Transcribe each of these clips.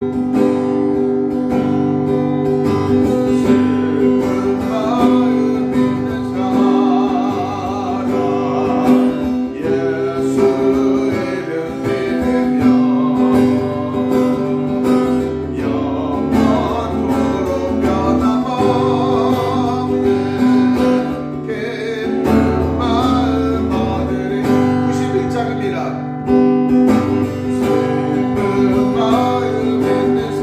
슬픈 마음 있는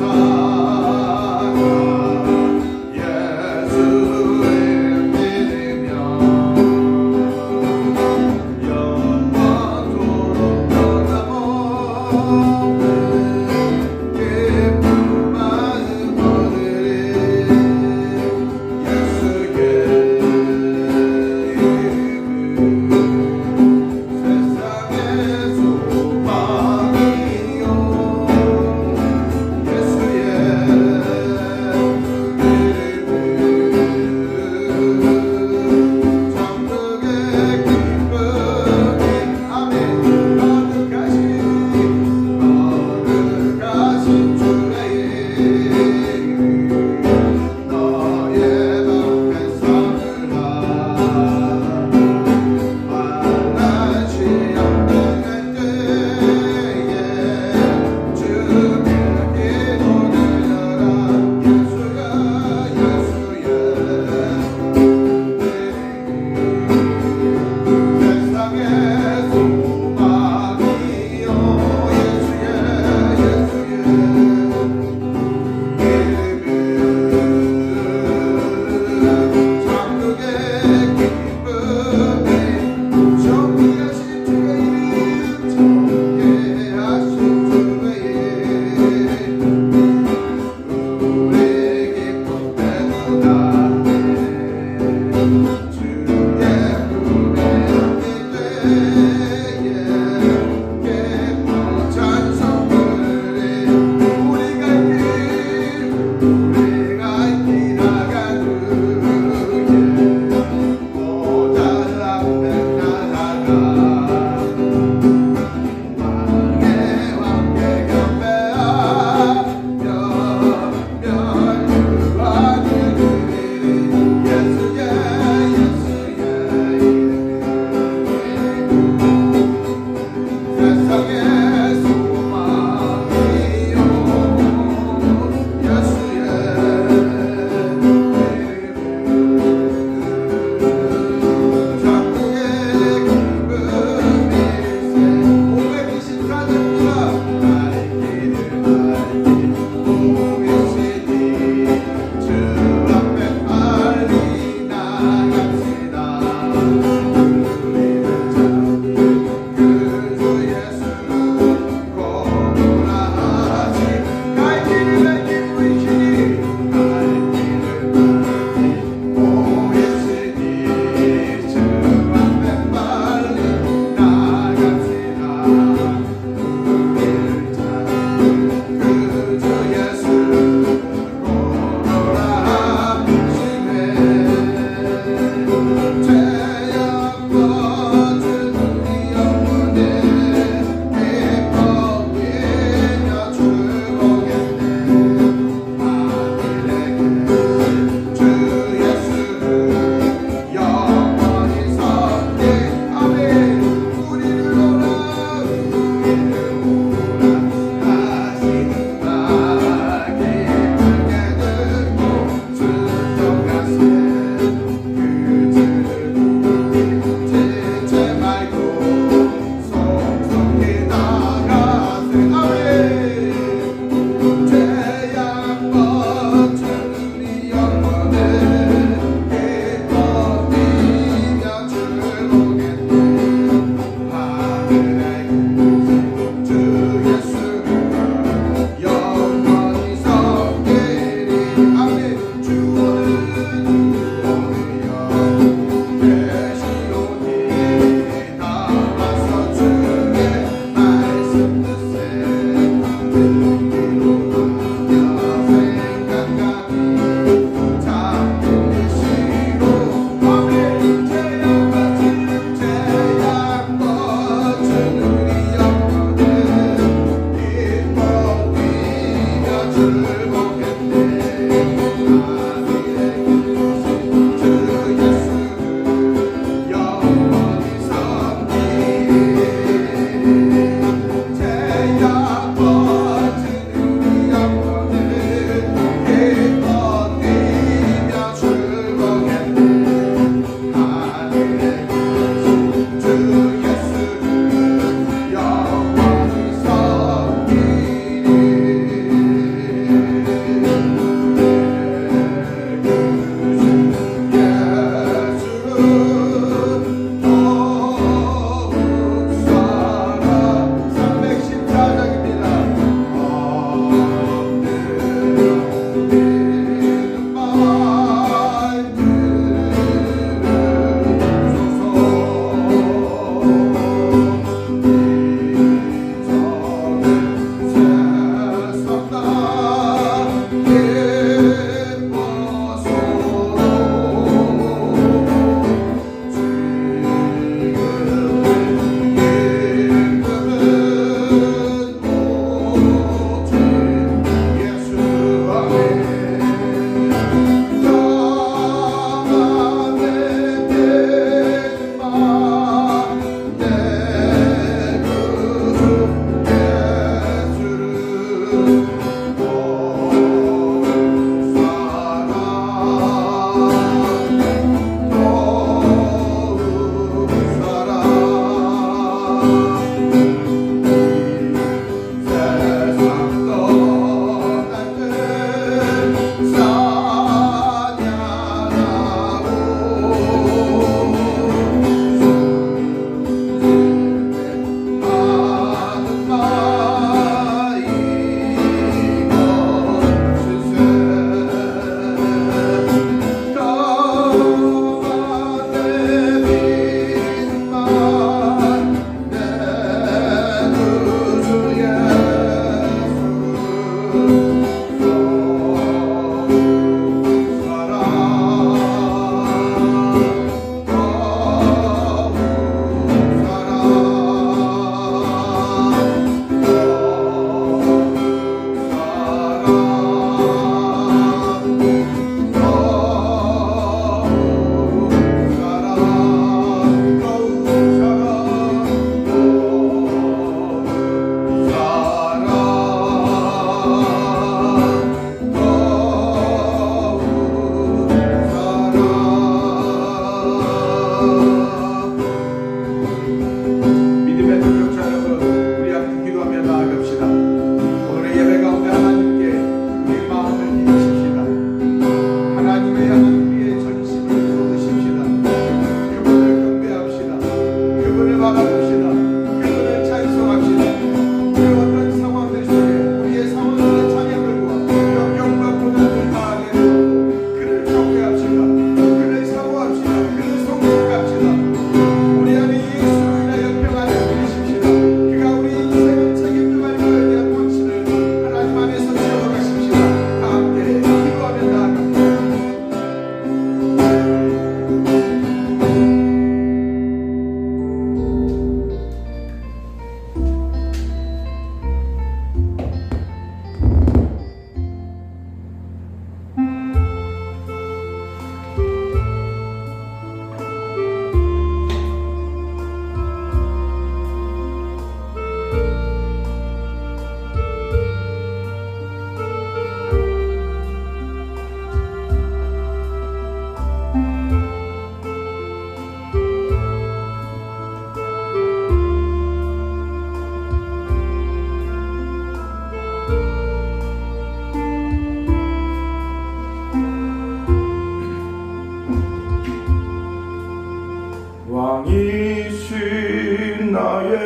왕이신 나의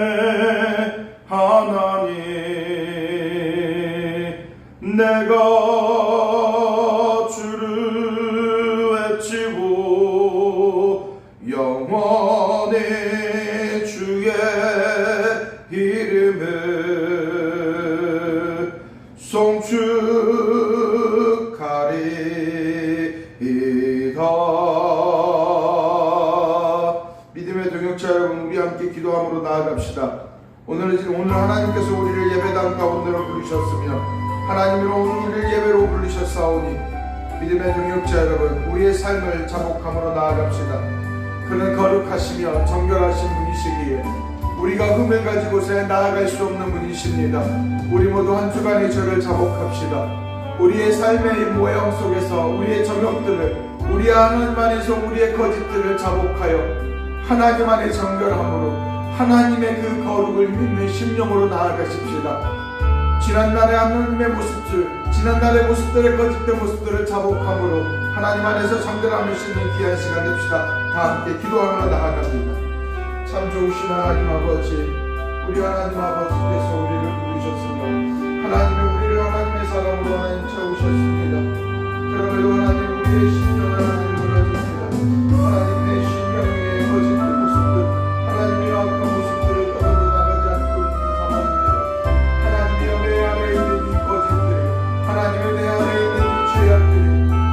하나님, 내가 주를 외치고 영원히 주의 이름을 송축하리이다. 믿음의 동역자 여러분, 우리 함께 기도함으로 나아갑시다. 오늘 하나님께서 우리를 예배당 가운데로 부르셨으며 하나님으로 오늘 우리를 예배로 부르셨사오니 믿음의 동역자 여러분, 우리의 삶을 자복함으로 나아갑시다. 그는 거룩하시며 정결하신 분이시기에 우리가 흠을 가지고서 나아갈 수 없는 분이십니다. 우리 모두 한 주간의 저를 자복합시다. 우리의 삶의 모형 속에서 우리의 정욕들을, 우리 하나님 안에서 우리의 거짓들을 자복하여 하나님 안의 정결함으로 하나님의 그 거룩을 믿는 심령으로 나아가십시다. 지난날의 하나님의 모습들, 지난날의 모습들의 거짓된 모습들을 자복함으로 하나님 안에서 정결함을 싣는 귀한 시간 됩시다. 다 함께 기도하며 나아갑니다. 참 좋으신 하나님 아버지, 우리 하나님 아버지께서 우리를 부르셨으며 하나님이 우리를 하나님의 사랑으로 하나님 채우셨습니다. 그러므로 하나님 우리의 심령을 하나님 무너집니다. 하나님의 심령의 거짓된 모습들, 하나님의 악한 모습들을 떠나고 나가지 않고 있는 상황입니다. 하나님의 내 안에 있는 이 거짓들, 하나님의 내 안에 있는 이 죄악들,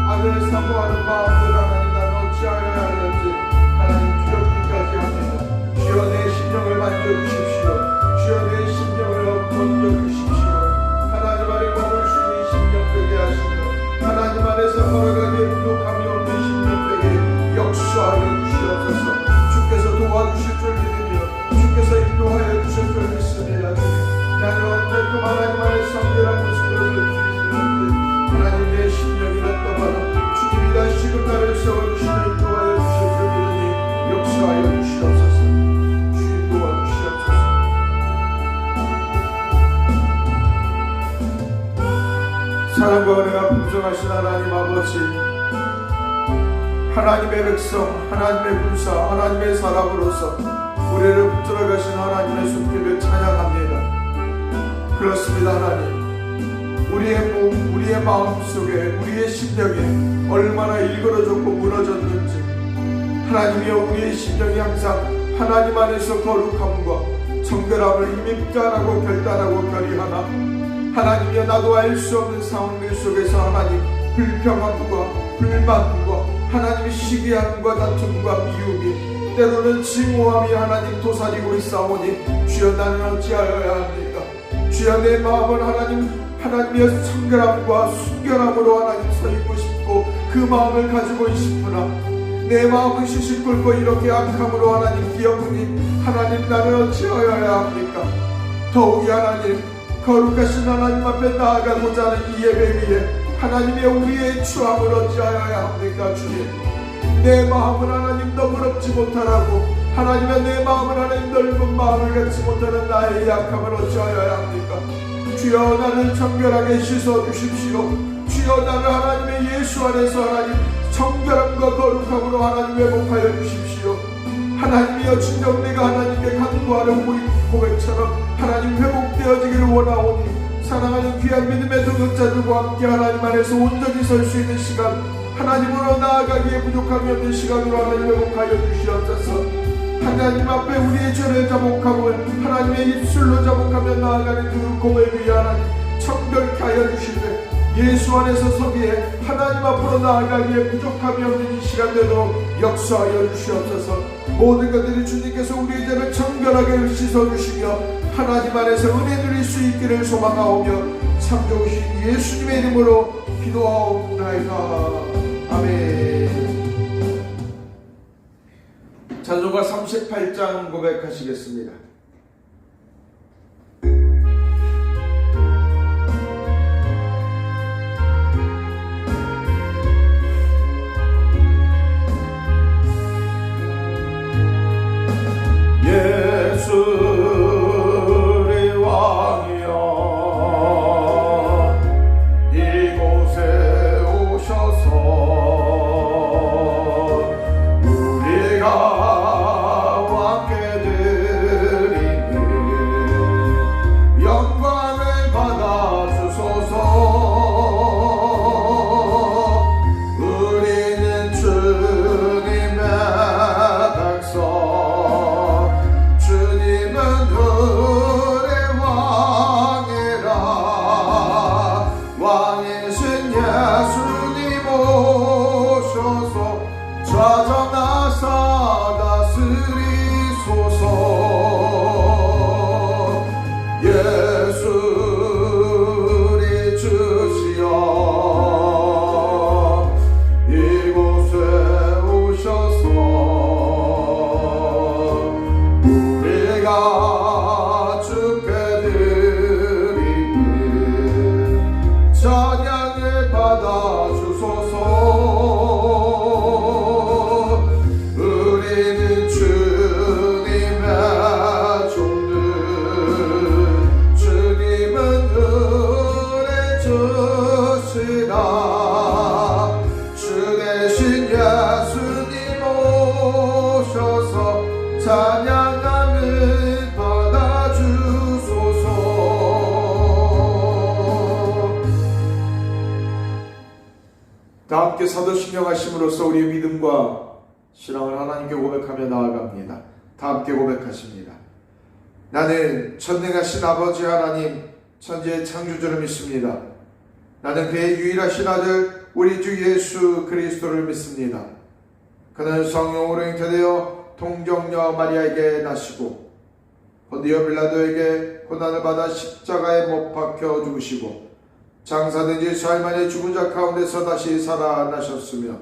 악을 사모하는 마음들 하나님 나는 어찌하여야 하는지 하나님 두렵기까지 합니다. 주여 내 심령을 만져주십시오. 주여 내 심령을 얹어주십시오. 하나님 안에 몸을 쉬는 심령 되게 하시며 하나님 안에서 걸어가기에 부족함이 없는 심령 되게 역사하여 주시옵소서. 주께서 도와주실 줄 믿으며 주께서 인도하여 주실 줄 믿습니다. 나는 언제끔 하나님 안에 성결한 모습으로 설 수 있을는지 하나님 내 심령이 났다마는 주님이 다시금 나를 세워주시며 인도하여 주실 줄 믿으니 역사하여 주시옵소서. 주님 도와주시옵소서. 사랑과 은혜가 풍성하신 하나님 아버지, 하나님의 백성, 하나님의 군사, 하나님의 사람으로서 우리를 붙들어 가신 하나님의 손길을 찬양합니다. 그렇습니다. 하나님, 우리의 몸, 우리의 마음 속에, 우리의 심령이 얼마나 일그러졌고 무너졌는지 하나님이여, 우리의 심령이 항상 하나님 안에서 거룩함과 정결함을 임입자라고 결단하고 결의하나 하나님이여, 나도 알 수 없는 상황들 속에서 하나님 불평함과 불만과 하나님의 시기함과 다툼과 미움이 때로는 증오함이 하나님 도사리고 있사오니 주여 나는 어찌하여야 합니까? 주여 내 마음을 하나님이여 청결함과 순결함으로 하나님 서 있고 싶고 그 마음을 가지고 싶으나 내 마음은 시시 끓고 이렇게 악함으로 하나님 기억하니 하나님 나는 어찌하여야 합니까? 더욱이 하나님 거룩하신 하나님 앞에 나아가고자 하는 이 예배 위에 하나님의 우리의 추함을 어찌하여야 합니까? 주님, 내 마음을 하나님 너그럽지 못하라고 하나님의 내 마음을 하나님 넓은 마음을 갖지 못하는 나의 약함을 어찌하여야 합니까? 주여 나를 정결하게 씻어주십시오. 주여 나를 하나님의 예수 안에서 하나님 정결함과 거룩함으로 하나님 회복하여 주십시오. 하나님이여, 진정 내가 하나님께 간구하는 고백처럼 하나님 회복되어지기를 원하오니 사랑하는 귀한 믿음의 동역자들과 함께 하나님 안에서 온전히 설 수 있는 시간, 하나님으로 나아가기에 부족함이 없는 시간으로 하나님 회복하여 주시옵소서. 하나님 앞에 우리의 죄를 자복하고 하나님의 입술로 자복하며 나아가는 그 고백 위에 하나님 정결케 하여 주시되 예수 안에서 서기에 하나님 앞으로 나아가기에 부족함이 없는 이 시간 되도록 역사하여 주시옵소서. 모든 것들이 주님께서 우리의 죄를 정결하게 씻어주시며 하나님 안에서 은혜 누릴 수 있기를 소망하오며 참 좋으신 예수님의 이름으로 기도하옵나이다. 아멘. 찬송가 38장 고백하시겠습니다. 예수의 왕이여 이곳에 오셔서 우리가 왕께 드릴 주시라. 주 대신 예수님 오셔서 찬양함을 받아주소서. 다 함께 사도신경 하심으로써 우리의 믿음과 신앙을 하나님께 고백하며 나아갑니다. 다 함께 고백하십니다. 나는 전능하신 아버지 하나님, 천지의 창조주를 믿습니다. 나는 그의 유일하신 아들 우리 주 예수 그리스도를 믿습니다. 그는 성령으로 잉태되어 동정녀 마리아에게 나시고 본디오 빌라도에게 고난을 받아 십자가에 못 박혀 죽으시고 장사된 지 사흘 만에 죽은 자 가운데서 다시 살아나셨으며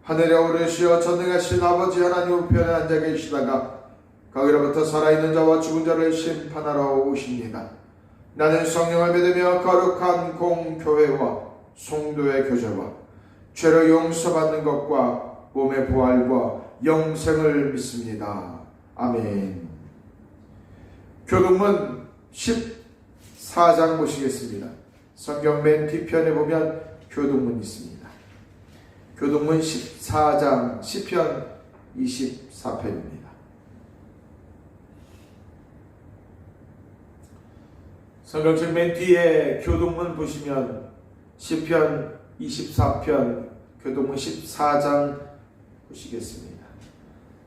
하늘에 오르시어 전능하신 아버지 하나님 우편에 앉아 계시다가 거기로부터 살아있는 자와 죽은 자를 심판하러 오십니다. 나는 성령을 믿으며 거룩한 공교회와 성도의 교제와 죄를 용서받는 것과 몸의 부활과 영생을 믿습니다. 아멘. 교동문 14장 보시겠습니다. 성경 맨 뒤편에 보면 교동문이 있습니다. 교동문 14장 시편 24편입니다. 성경책 맨 뒤에 교동문 보시면 시편 24편, 교동문 14장 보시겠습니다.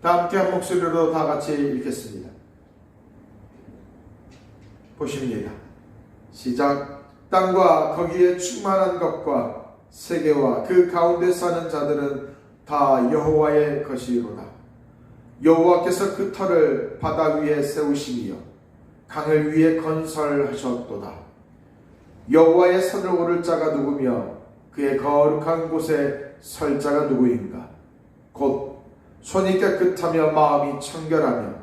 다 함께 한 목소리로 다 같이 읽겠습니다. 보십니다. 시작. 땅과 거기에 충만한 것과 세계와 그 가운데 사는 자들은 다 여호와의 것이로다. 여호와께서 그 터를 바다 위에 세우시며 강을 위에 건설하셨도다. 여호와의 산을 오를 자가 누구며 그의 거룩한 곳에 설 자가 누구인가? 곧 손이 깨끗하며 마음이 청결하며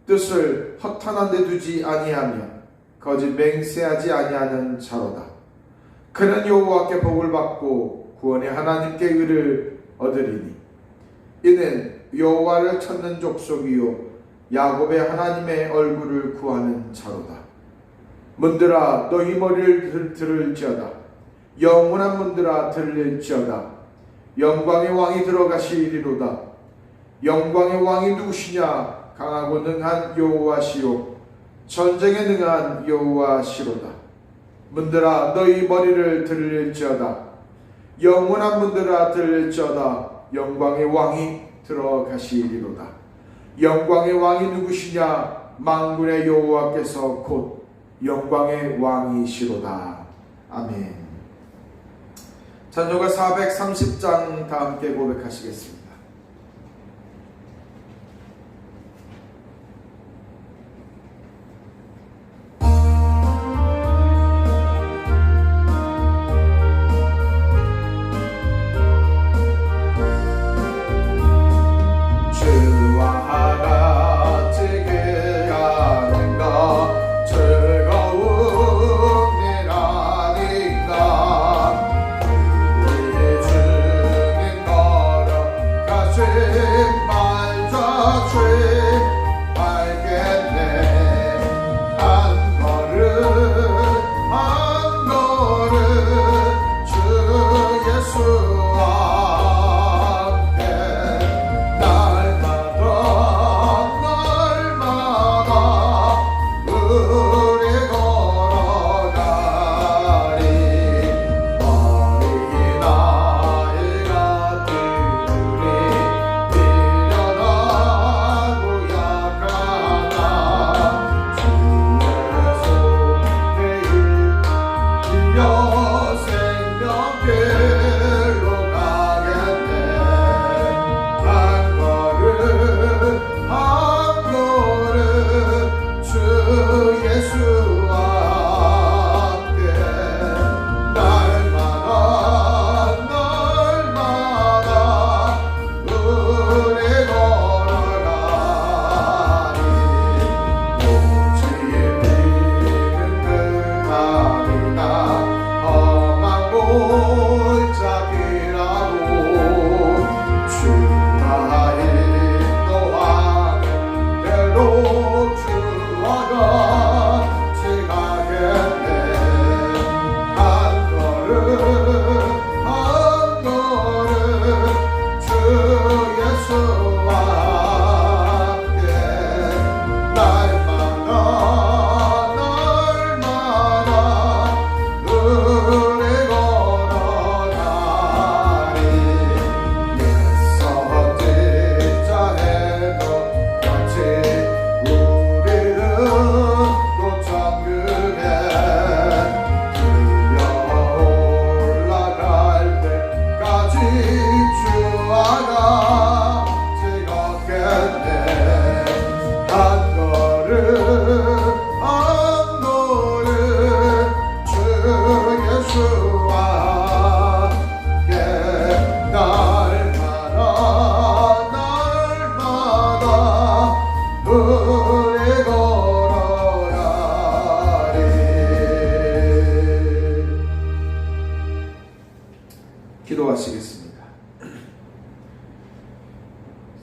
뜻을 허탄한 데 두지 아니하며 거짓 맹세하지 아니하는 자로다. 그는 여호와께 복을 받고 구원의 하나님께 의를 얻으리니 이는 여호와를 찾는 족속이요 야곱의 하나님의 얼굴을 구하는 자로다. 문들아 너희 머리를 들을지어다. 영원한 문들아 들릴지어다. 영광의 왕이 들어가시리로다. 영광의 왕이 누구시냐? 강하고 능한 여호와시요 전쟁에 능한 여호와시로다. 문들아 너희 머리를 들릴지어다. 영원한 문들아 들릴지어다. 영광의 왕이 들어가시리로다. 영광의 왕이 누구시냐? 만군의 여호와께서 곧 영광의 왕이시로다. 아멘. 찬송가 430장 다 함께 고백하시겠습니다. 기도하시겠습니다.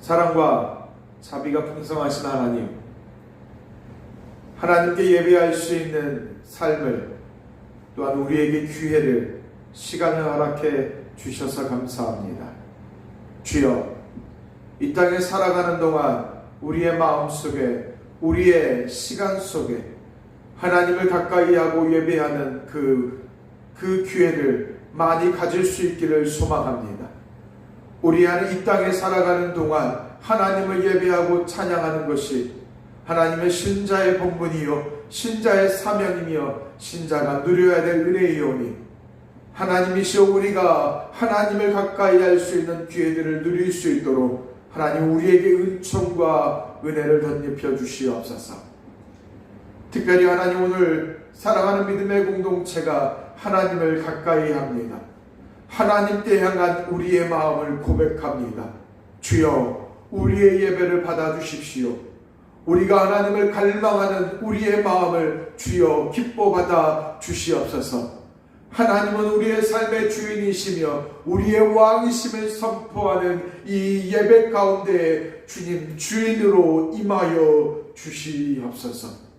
사랑과 자비가 풍성하신 하나님, 하나님께 예배할 수 있는 삶을, 또한 우리에게 기회를, 시간을 허락해 주셔서 감사합니다. 주여, 이 땅에 살아가는 동안 우리의 마음속에, 우리의 시간 속에 하나님을 가까이 하고 예배하는 그 기회를 많이 가질 수 있기를 소망합니다. 우리 안에 이 땅에 살아가는 동안 하나님을 예배하고 찬양하는 것이 하나님의 신자의 본분이요 신자의 사명이며 신자가 누려야 될 은혜이오니, 하나님이시여 우리가 하나님을 가까이 할 수 있는 기회들을 누릴 수 있도록 하나님 우리에게 은총과 은혜를 덧입혀 주시옵소서. 특별히 하나님, 오늘 사랑하는 믿음의 공동체가 하나님을 가까이 합니다. 하나님께 향한 우리의 마음을 고백합니다. 주여, 우리의 예배를 받아주십시오. 우리가 하나님을 갈망하는 우리의 마음을 주여 기뻐 받아 주시옵소서. 하나님은 우리의 삶의 주인이시며 우리의 왕이심을 선포하는 이 예배 가운데 주님 주인으로 임하여 주시옵소서.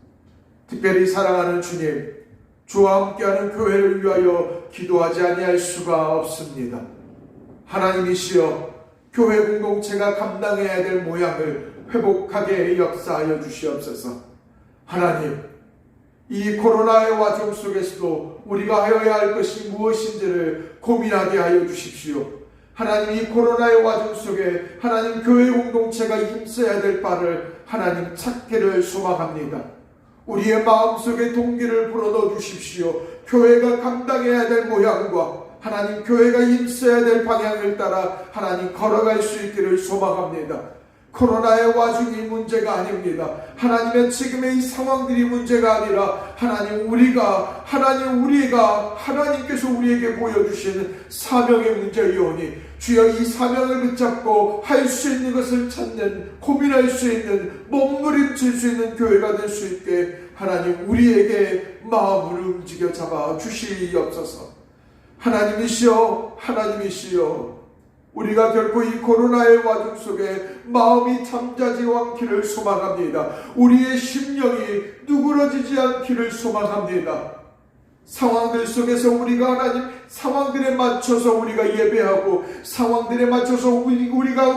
특별히 사랑하는 주님, 주와 함께하는 교회를 위하여 기도하지 아니할 수가 없습니다. 하나님이시여, 교회 공동체가 감당해야 될 모양을 회복하게 역사하여 주시옵소서. 하나님, 이 코로나의 와중 속에서도 우리가 하여야 할 것이 무엇인지를 고민하게 하여 주십시오. 하나님, 이 코로나의 와중 속에 하나님 교회 공동체가 힘써야 될 바를 하나님 찾기를 소망합니다. 우리의 마음속에 동기를 불어넣어 주십시오. 교회가 감당해야 될 모양과 하나님 교회가 힘써야 될 방향을 따라 하나님 걸어갈 수 있기를 소망합니다. 코로나의 와중이 문제가 아닙니다. 하나님의 지금의 이 상황들이 문제가 아니라 우리가 하나님께서 우리에게 보여주시는 사명의 문제이오니, 주여 이 사명을 붙잡고 할 수 있는 것을 찾는, 고민할 수 있는, 몸부림칠 수 있는 교회가 될 수 있게 하나님 우리에게 마음을 움직여 잡아 주시옵소서. 하나님이시여, 우리가 결코 이 코로나의 와중 속에 마음이 잠자지 않기를 소망합니다. 우리의 심령이 누그러지지 않기를 소망합니다. 상황들 속에서 우리가 하나님 상황들에 맞춰서 우리가 예배하고 상황들에 맞춰서 우리가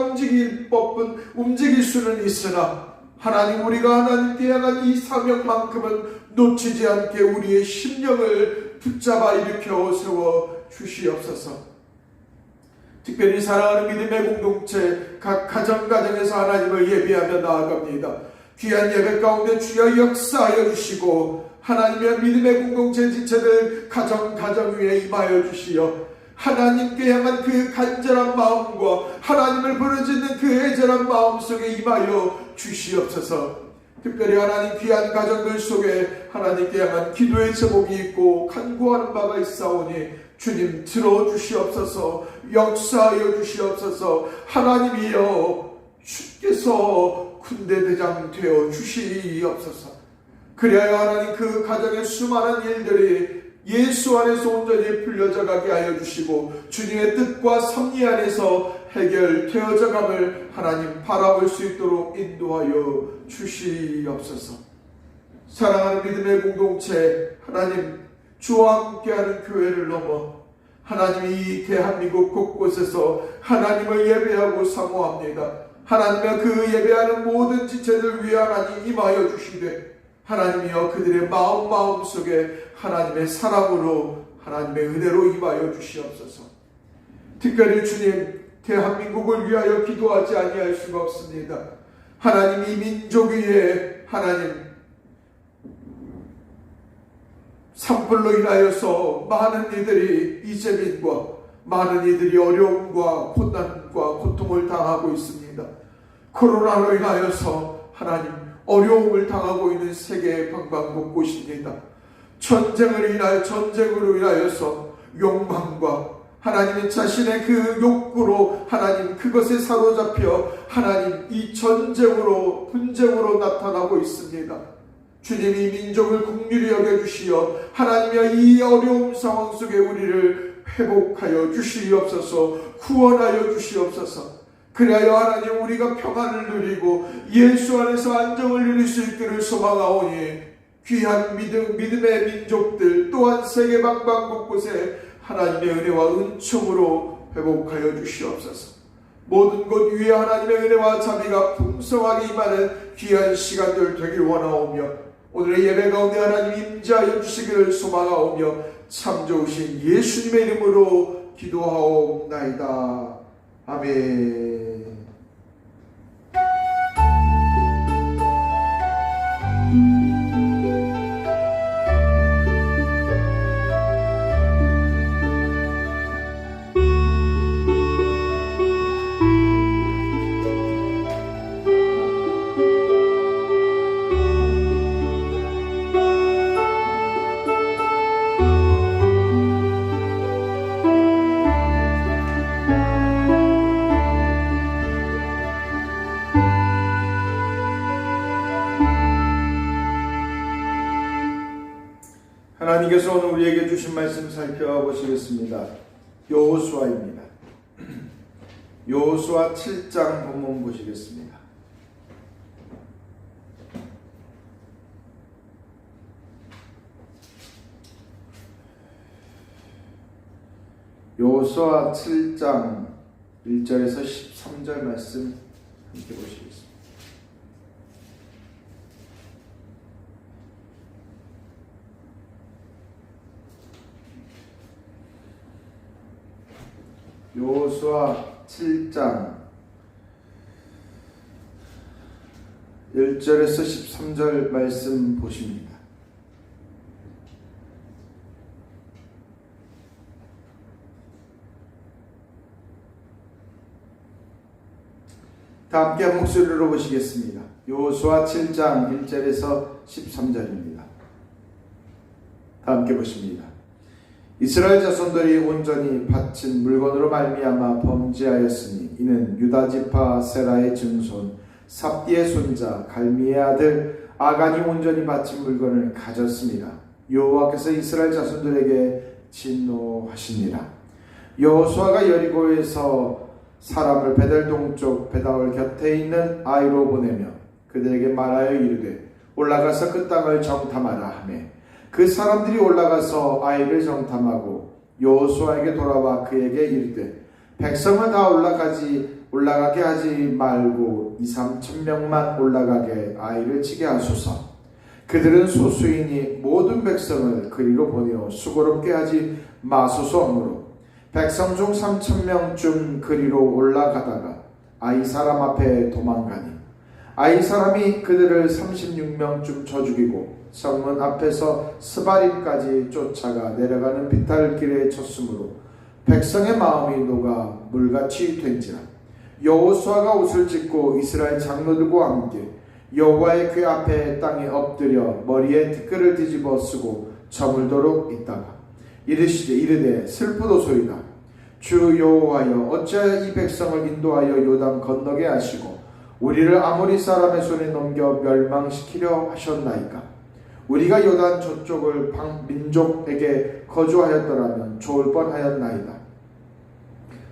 움직일 수는 있으나 하나님, 우리가 하나님께 향한 이 사명만큼은 놓치지 않게 우리의 심령을 붙잡아 일으켜 세워 주시옵소서. 특별히 사랑하는 믿음의 공동체 각 가정에서 하나님을 예배하며 나아갑니다. 귀한 예배 가운데 주여 역사하여 주시고 하나님의 믿음의 공동체 지체들 가정 위에 임하여 주시어 하나님께 향한 그 간절한 마음과 하나님을 부르짖는 그 애절한 마음 속에 임하여 주시옵소서. 특별히 하나님 귀한 가정들 속에 하나님께 향한 기도의 제목이 있고 간구하는 바가 있사오니 주님 들어주시옵소서. 역사하여 주시옵소서. 하나님이여, 주께서 군대대장 되어 주시옵소서. 그래야 하나님 그 가정의 수많은 일들이 예수 안에서 온전히 풀려져 가게 하여 주시고 주님의 뜻과 섭리 안에서 해결되어져 감을 하나님 바라볼 수 있도록 인도하여 주시옵소서. 사랑하는 믿음의 공동체, 하나님 주와 함께하는 교회를 넘어 하나님 이 대한민국 곳곳에서 하나님을 예배하고 사모합니다. 하나님의 그 예배하는 모든 지체들 위해 하나님 임하여 주시되 하나님이여 그들의 마음 속에 하나님의 사랑으로 하나님의 은혜로 임하여 주시옵소서. 특별히 주님, 대한민국을 위하여 기도하지 아니할 수가 없습니다. 하나님, 이 민족 위에 하나님 산불로 인하여서 많은 이들이 이재민과 많은 이들이 어려움과 고난과 고통을 당하고 있습니다. 코로나로 인하여서 하나님 어려움을 당하고 있는 세계의 방방곳곳입니다. 전쟁으로 인하여서 욕망과 하나님의 자신의 그 욕구로 하나님 그것에 사로잡혀 하나님 이 전쟁으로 분쟁으로 나타나고 있습니다. 주님이 민족을 긍휼히 여겨주시어 하나님의 이 어려운 상황 속에 우리를 회복하여 주시옵소서. 구원하여 주시옵소서. 그리하여 하나님 우리가 평안을 누리고 예수 안에서 안정을 누릴 수 있기를 소망하오니 귀한 믿음의 민족들 또한 세계 방방 곳곳에 하나님의 은혜와 은총으로 회복하여 주시옵소서. 모든 곳 위에 하나님의 은혜와 자비가 풍성하게 임하는 귀한 시간들 되길 원하오며 오늘의 예배 가운데 하나님 임재하여 주시기를 소망하오며 참 좋으신 예수님의 이름으로 기도하옵나이다. 아멘. 하나님께서 오늘 우리에게 주신 말씀 살펴보시겠습니다. 여호수아입니다. 여호수아 7장 본문 보시겠습니다. 여호수아 7장 1절에서 13절 말씀 함께 보시겠습니다. 여호수아 7장 1절에서 13절 말씀 보십니다. 다 함께 한 목소리로 보시겠습니다. 여호수아 7장 1절에서 13절입니다. 다 함께 보십니다. 이스라엘 자손들이 온전히 바친 물건으로 말미암아 범죄하였으니 이는 유다 지파 세라의 증손 삽디의 손자 갈미의 아들 아간이 온전히 바친 물건을 가졌습니다. 여호와께서 이스라엘 자손들에게 진노하시니라. 여호수아가 여리고에서 사람을 베델 동쪽 베다올 곁에 있는 아이로 보내며 그들에게 말하여 이르되 올라가서 그 땅을 정탐하라 하매 그 사람들이 올라가서 아이를 정탐하고 여호수아에게 돌아와 그에게 이르되 백성을 다 올라가게 하지 말고 2-3천 명만 올라가게 아이를 치게 하소서. 그들은 소수이니 모든 백성을 그리로 보내어 수고롭게 하지 마소서 하므로 백성 중 3,000명쯤 그리로 올라가다가 아이 사람 앞에 도망가니 아이 사람이 그들을 36명쯤 쳐 죽이고 성문 앞에서 스바림까지 쫓아가 내려가는 비탈길에 쳤으므로 백성의 마음이 녹아 물같이 된지라. 여호수아가 옷을 찢고 이스라엘 장로들과 함께 여호와의 궤 앞에 땅에 엎드려 머리에 티끌을 뒤집어 쓰고 저물도록 있다가 이르되 슬프도소이다. 주 여호와여 어찌하여 이 백성을 인도하여 요단 건너게 하시고 우리를 아모리 사람의 손에 넘겨 멸망시키려 하셨나이까. 우리가 요단 저쪽을 민족에게 거주하였더라면 좋을 뻔하였나이다.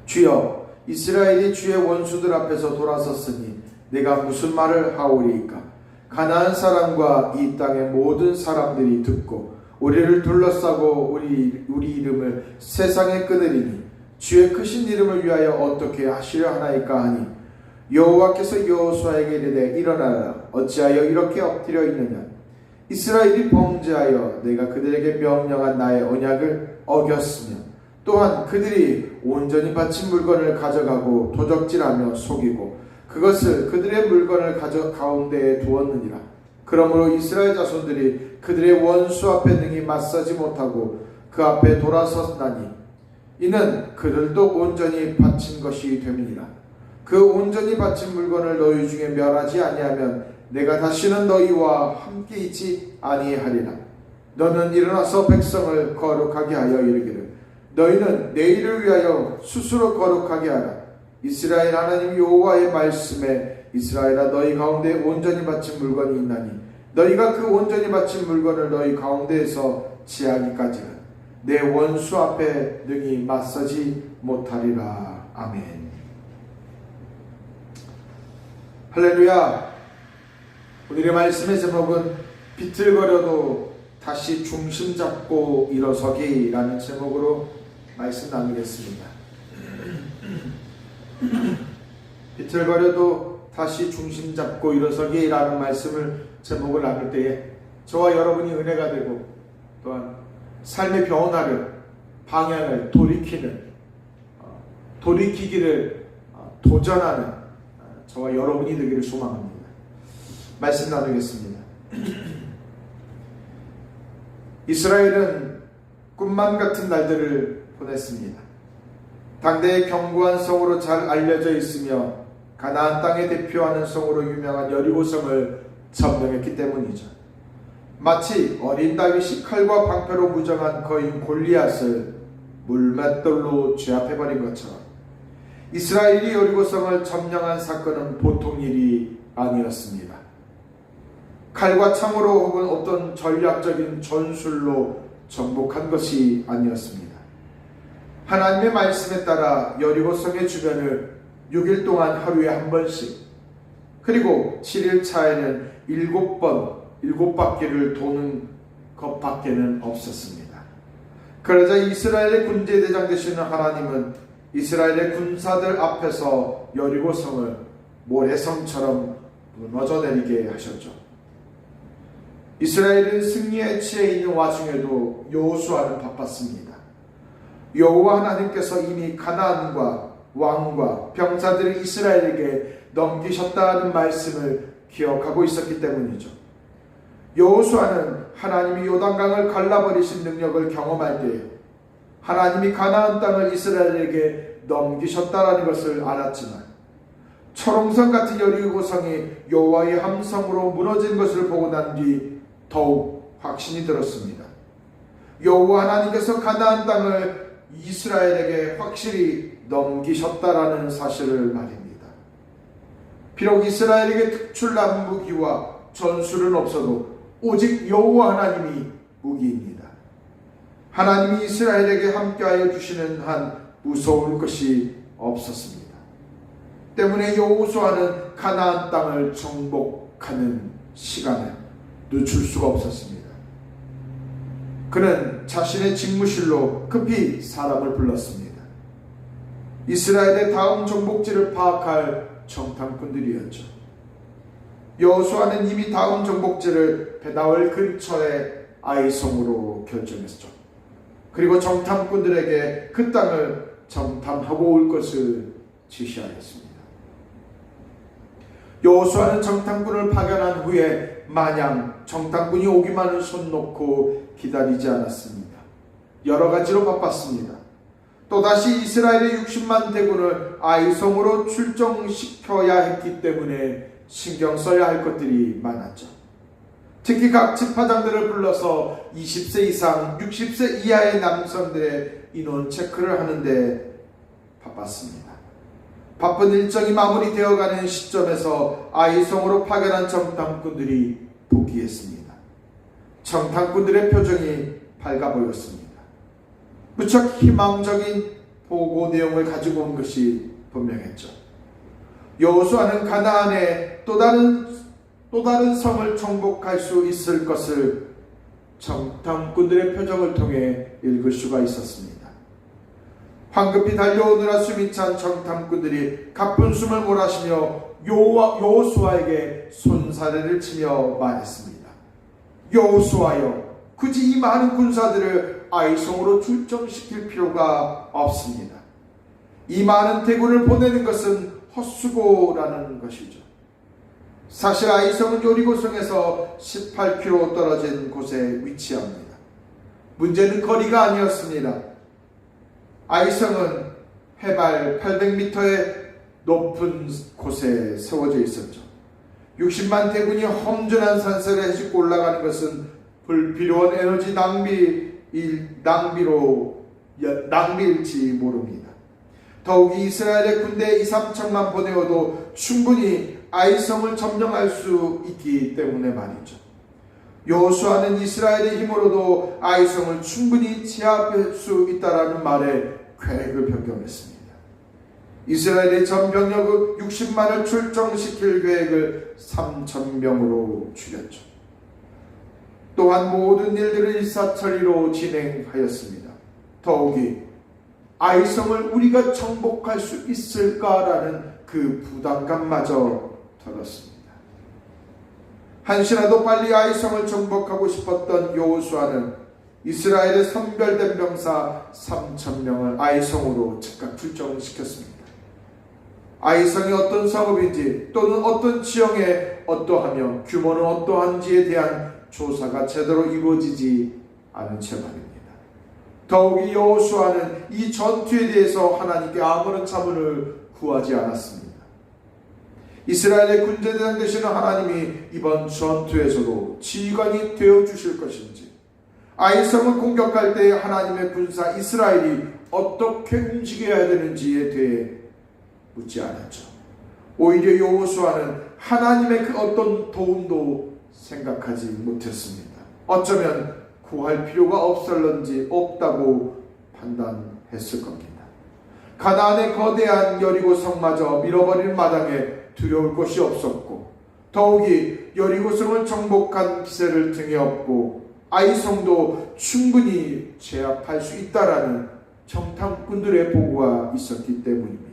주여 이스라엘이 주의 원수들 앞에서 돌아섰으니 내가 무슨 말을 하오리이까. 가나안 사람과 이 땅의 모든 사람들이 듣고 우리를 둘러싸고 우리 이름을 세상에 끊으리니 주의 크신 이름을 위하여 어떻게 하시려 하나이까 하니 여호와께서 여호수아에게 이르되 일어나라. 어찌하여 이렇게 엎드려 있느냐. 이스라엘이 범죄하여 내가 그들에게 명령한 나의 언약을 어겼으며 또한 그들이 온전히 바친 물건을 가져가고 도적질하며 속이고 그것을 그들의 물건을 가운데에 두었느니라. 그러므로 이스라엘 자손들이 그들의 원수 앞에 능히 맞서지 못하고 그 앞에 돌아섰나니 이는 그들도 온전히 바친 것이 됨이니라. 그 온전히 바친 물건을 너희 중에 멸하지 아니하면 내가 다시는 너희와 함께 있지 아니하리라. 너는 일어나서 백성을 거룩하게 하여 이르기를 너희는 내일을 위하여 스스로 거룩하게 하라. 이스라엘 하나님 여호와의 말씀에 이스라엘아 너희 가운데 온전히 바친 물건이 있나니 너희가 그 온전히 바친 물건을 너희 가운데에서 취하기까지는 내 원수 앞에 능히 맞서지 못하리라. 아멘. 할렐루야. 오늘의 말씀의 제목은 비틀거려도 다시 중심 잡고 일어서기 라는 제목으로 말씀 나누겠습니다. 비틀거려도 다시 중심 잡고 일어서기 라는 말씀을 제목을 나눌 때에 저와 여러분이 은혜가 되고 또한 삶의 변화를 방향을 돌이키기를 도전하는 저와 여러분이 되기를 소망합니다. 말씀 나누겠습니다. 이스라엘은 꿈만 같은 날들을 보냈습니다. 당대의 견고한 성으로 잘 알려져 있으며 가나안 땅에 대표하는 성으로 유명한 여리고성을 점령했기 때문이죠. 마치 어린 다윗이 칼과 방패로 무장한 거인 골리앗을 물맷돌로 제압해버린 것처럼 이스라엘이 여리고성을 점령한 사건은 보통 일이 아니었습니다. 칼과 창으로 혹은 어떤 전략적인 전술로 정복한 것이 아니었습니다. 하나님의 말씀에 따라 여리고성의 주변을 6일 동안 하루에 한 번씩, 그리고 7일 차에는 7바퀴를 도는 것밖에는 없었습니다. 그러자 이스라엘의 군제대장 되시는 하나님은 이스라엘의 군사들 앞에서 여리고성을 모래성처럼 무너져 내리게 하셨죠. 이스라엘은 승리에 취해 있는 와중에도 여호수아는 바빴습니다. 여호와 하나님께서 이미 가나안과 왕과 병사들을 이스라엘에게 넘기셨다는 말씀을 기억하고 있었기 때문이죠. 여호수아는 하나님이 요단강을 갈라버리신 능력을 경험할 때에 하나님이 가나안 땅을 이스라엘에게 넘기셨다라는 것을 알았지만 초롱성 같은 여리고성이 여호와의 함성으로 무너진 것을 보고 난 뒤 더욱 확신이 들었습니다. 여호와 하나님께서 가나안 땅을 이스라엘에게 확실히 넘기셨다라는 사실을 말입니다. 비록 이스라엘에게 특출난 무기와 전술은 없어도 오직 여호와 하나님이 무기입니다. 하나님이 이스라엘에게 함께하여 주시는 한 무서울 것이 없었습니다. 때문에 여호수아는 가나안 땅을 정복하는 시간을 늦출 수가 없었습니다. 그는 자신의 직무실로 급히 사람을 불렀습니다. 이스라엘의 다음 정복지를 파악할 정탐꾼들이었죠. 여호수아는 이미 다음 정복지를 베다월 근처의 아이성으로 결정했죠. 그리고 정탐꾼들에게 그 땅을 정탐하고 올 것을 지시하였습니다. 여호수아는 정탐꾼을 파견한 후에 마냥 정탐꾼이 오기만을 손 놓고 기다리지 않았습니다. 여러 가지로 바빴습니다. 또다시 이스라엘의 60만 대군을 아이성으로 출정시켜야 했기 때문에 신경 써야 할 것들이 많았죠. 특히 각 지파장들을 불러서 20세 이상 60세 이하의 남성들의 인원 체크를 하는데 바빴습니다. 바쁜 일정이 마무리되어가는 시점에서 아이성으로 파견한 정탐꾼들이 복귀했습니다. 정탐꾼들의 표정이 밝아 보였습니다. 무척 희망적인 보고 내용을 가지고 온 것이 분명했죠. 여호수아는 가나안의 또 다른 성을 정복할 수 있을 것을 정탐꾼들의 표정을 통해 읽을 수가 있었습니다. 황급히 달려오느라 숨이 찬 정탐꾼들이 가쁜 숨을 몰아쉬며 여호수아에게 손사래를 치며 말했습니다. 여호수아여, 굳이 이 많은 군사들을 아이성으로 출정시킬 필요가 없습니다. 이 많은 대군을 보내는 것은 헛수고라는 것이죠. 사실 아이성은 여리고성에서 18km 떨어진 곳에 위치합니다. 문제는 거리가 아니었습니다. 아이성은 해발 800m의 높은 곳에 세워져 있었죠. 60만 대군이 험준한 산세를 헤집고 올라가는 것은 불필요한 에너지 낭비일지 모릅니다. 더욱이 이스라엘의 군대 2, 3천만 보내어도 충분히 아이성을 점령할 수 있기 때문에 말이죠. 여호수아는 이스라엘의 힘으로도 아이성을 충분히 제압할 수 있다라는 말에 계획을 변경했습니다. 이스라엘의 전 병력 60만을 출정시킬 계획을 3,000명으로 줄였죠. 또한 모든 일들을 일사천리로 진행하였습니다. 더욱이 아이성을 우리가 정복할 수 있을까라는 그 부담감마저 덜었습니다. 한시라도 빨리 아이성을 정복하고 싶었던 여호수아는 이스라엘의 선별된 병사 3,000명을 아이성으로 즉각 출정시켰습니다. 아이성이 어떤 성읍인지 또는 어떤 지형에 어떠하며 규모는 어떠한지에 대한 조사가 제대로 이루어지지 않은 채 말입니다. 더욱이 여호수아는 이 전투에 대해서 하나님께 아무런 자문을 구하지 않았습니다. 이스라엘의 군대장 되시는 하나님이 이번 전투에서도 지휘관이 되어주실 것인지, 아이성을 공격할 때 하나님의 군사 이스라엘이 어떻게 움직여야 되는지에 대해 묻지 않았죠. 오히려 여호수아는 하나님의 그 어떤 도움도 생각하지 못했습니다. 어쩌면 구할 필요가 없다고 판단했을 겁니다. 가나안의 거대한 여리고 성마저 밀어버릴 마당에 두려울 것이 없었고, 더욱이 여리고 성을 정복한 기세를 등에 업고 아이성도 충분히 제압할 수 있다라는 정탐꾼들의 보고가 있었기 때문입니다.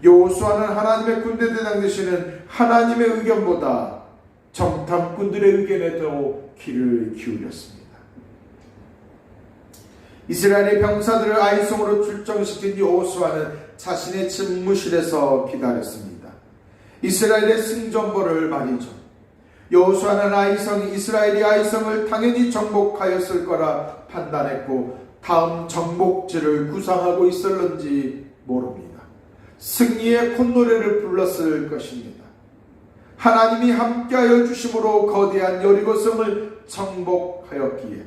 여호수아는 하나님의 군대 대장 되시는 하나님의 의견보다 정탐꾼들의 의견에 더 귀를 기울였습니다. 이스라엘의 병사들을 아이성으로 출정시킨 여호수아는 자신의 집무실에서 기다렸습니다. 이스라엘의 승전보를 말이죠. 여호수아는 이스라엘이 아이성을 당연히 정복하였을 거라 판단했고 다음 정복지를 구상하고 있었는지 모릅니다. 승리의 콧노래를 불렀을 것입니다. 하나님이 함께하여 주심으로 거대한 여리고성을 정복하였기에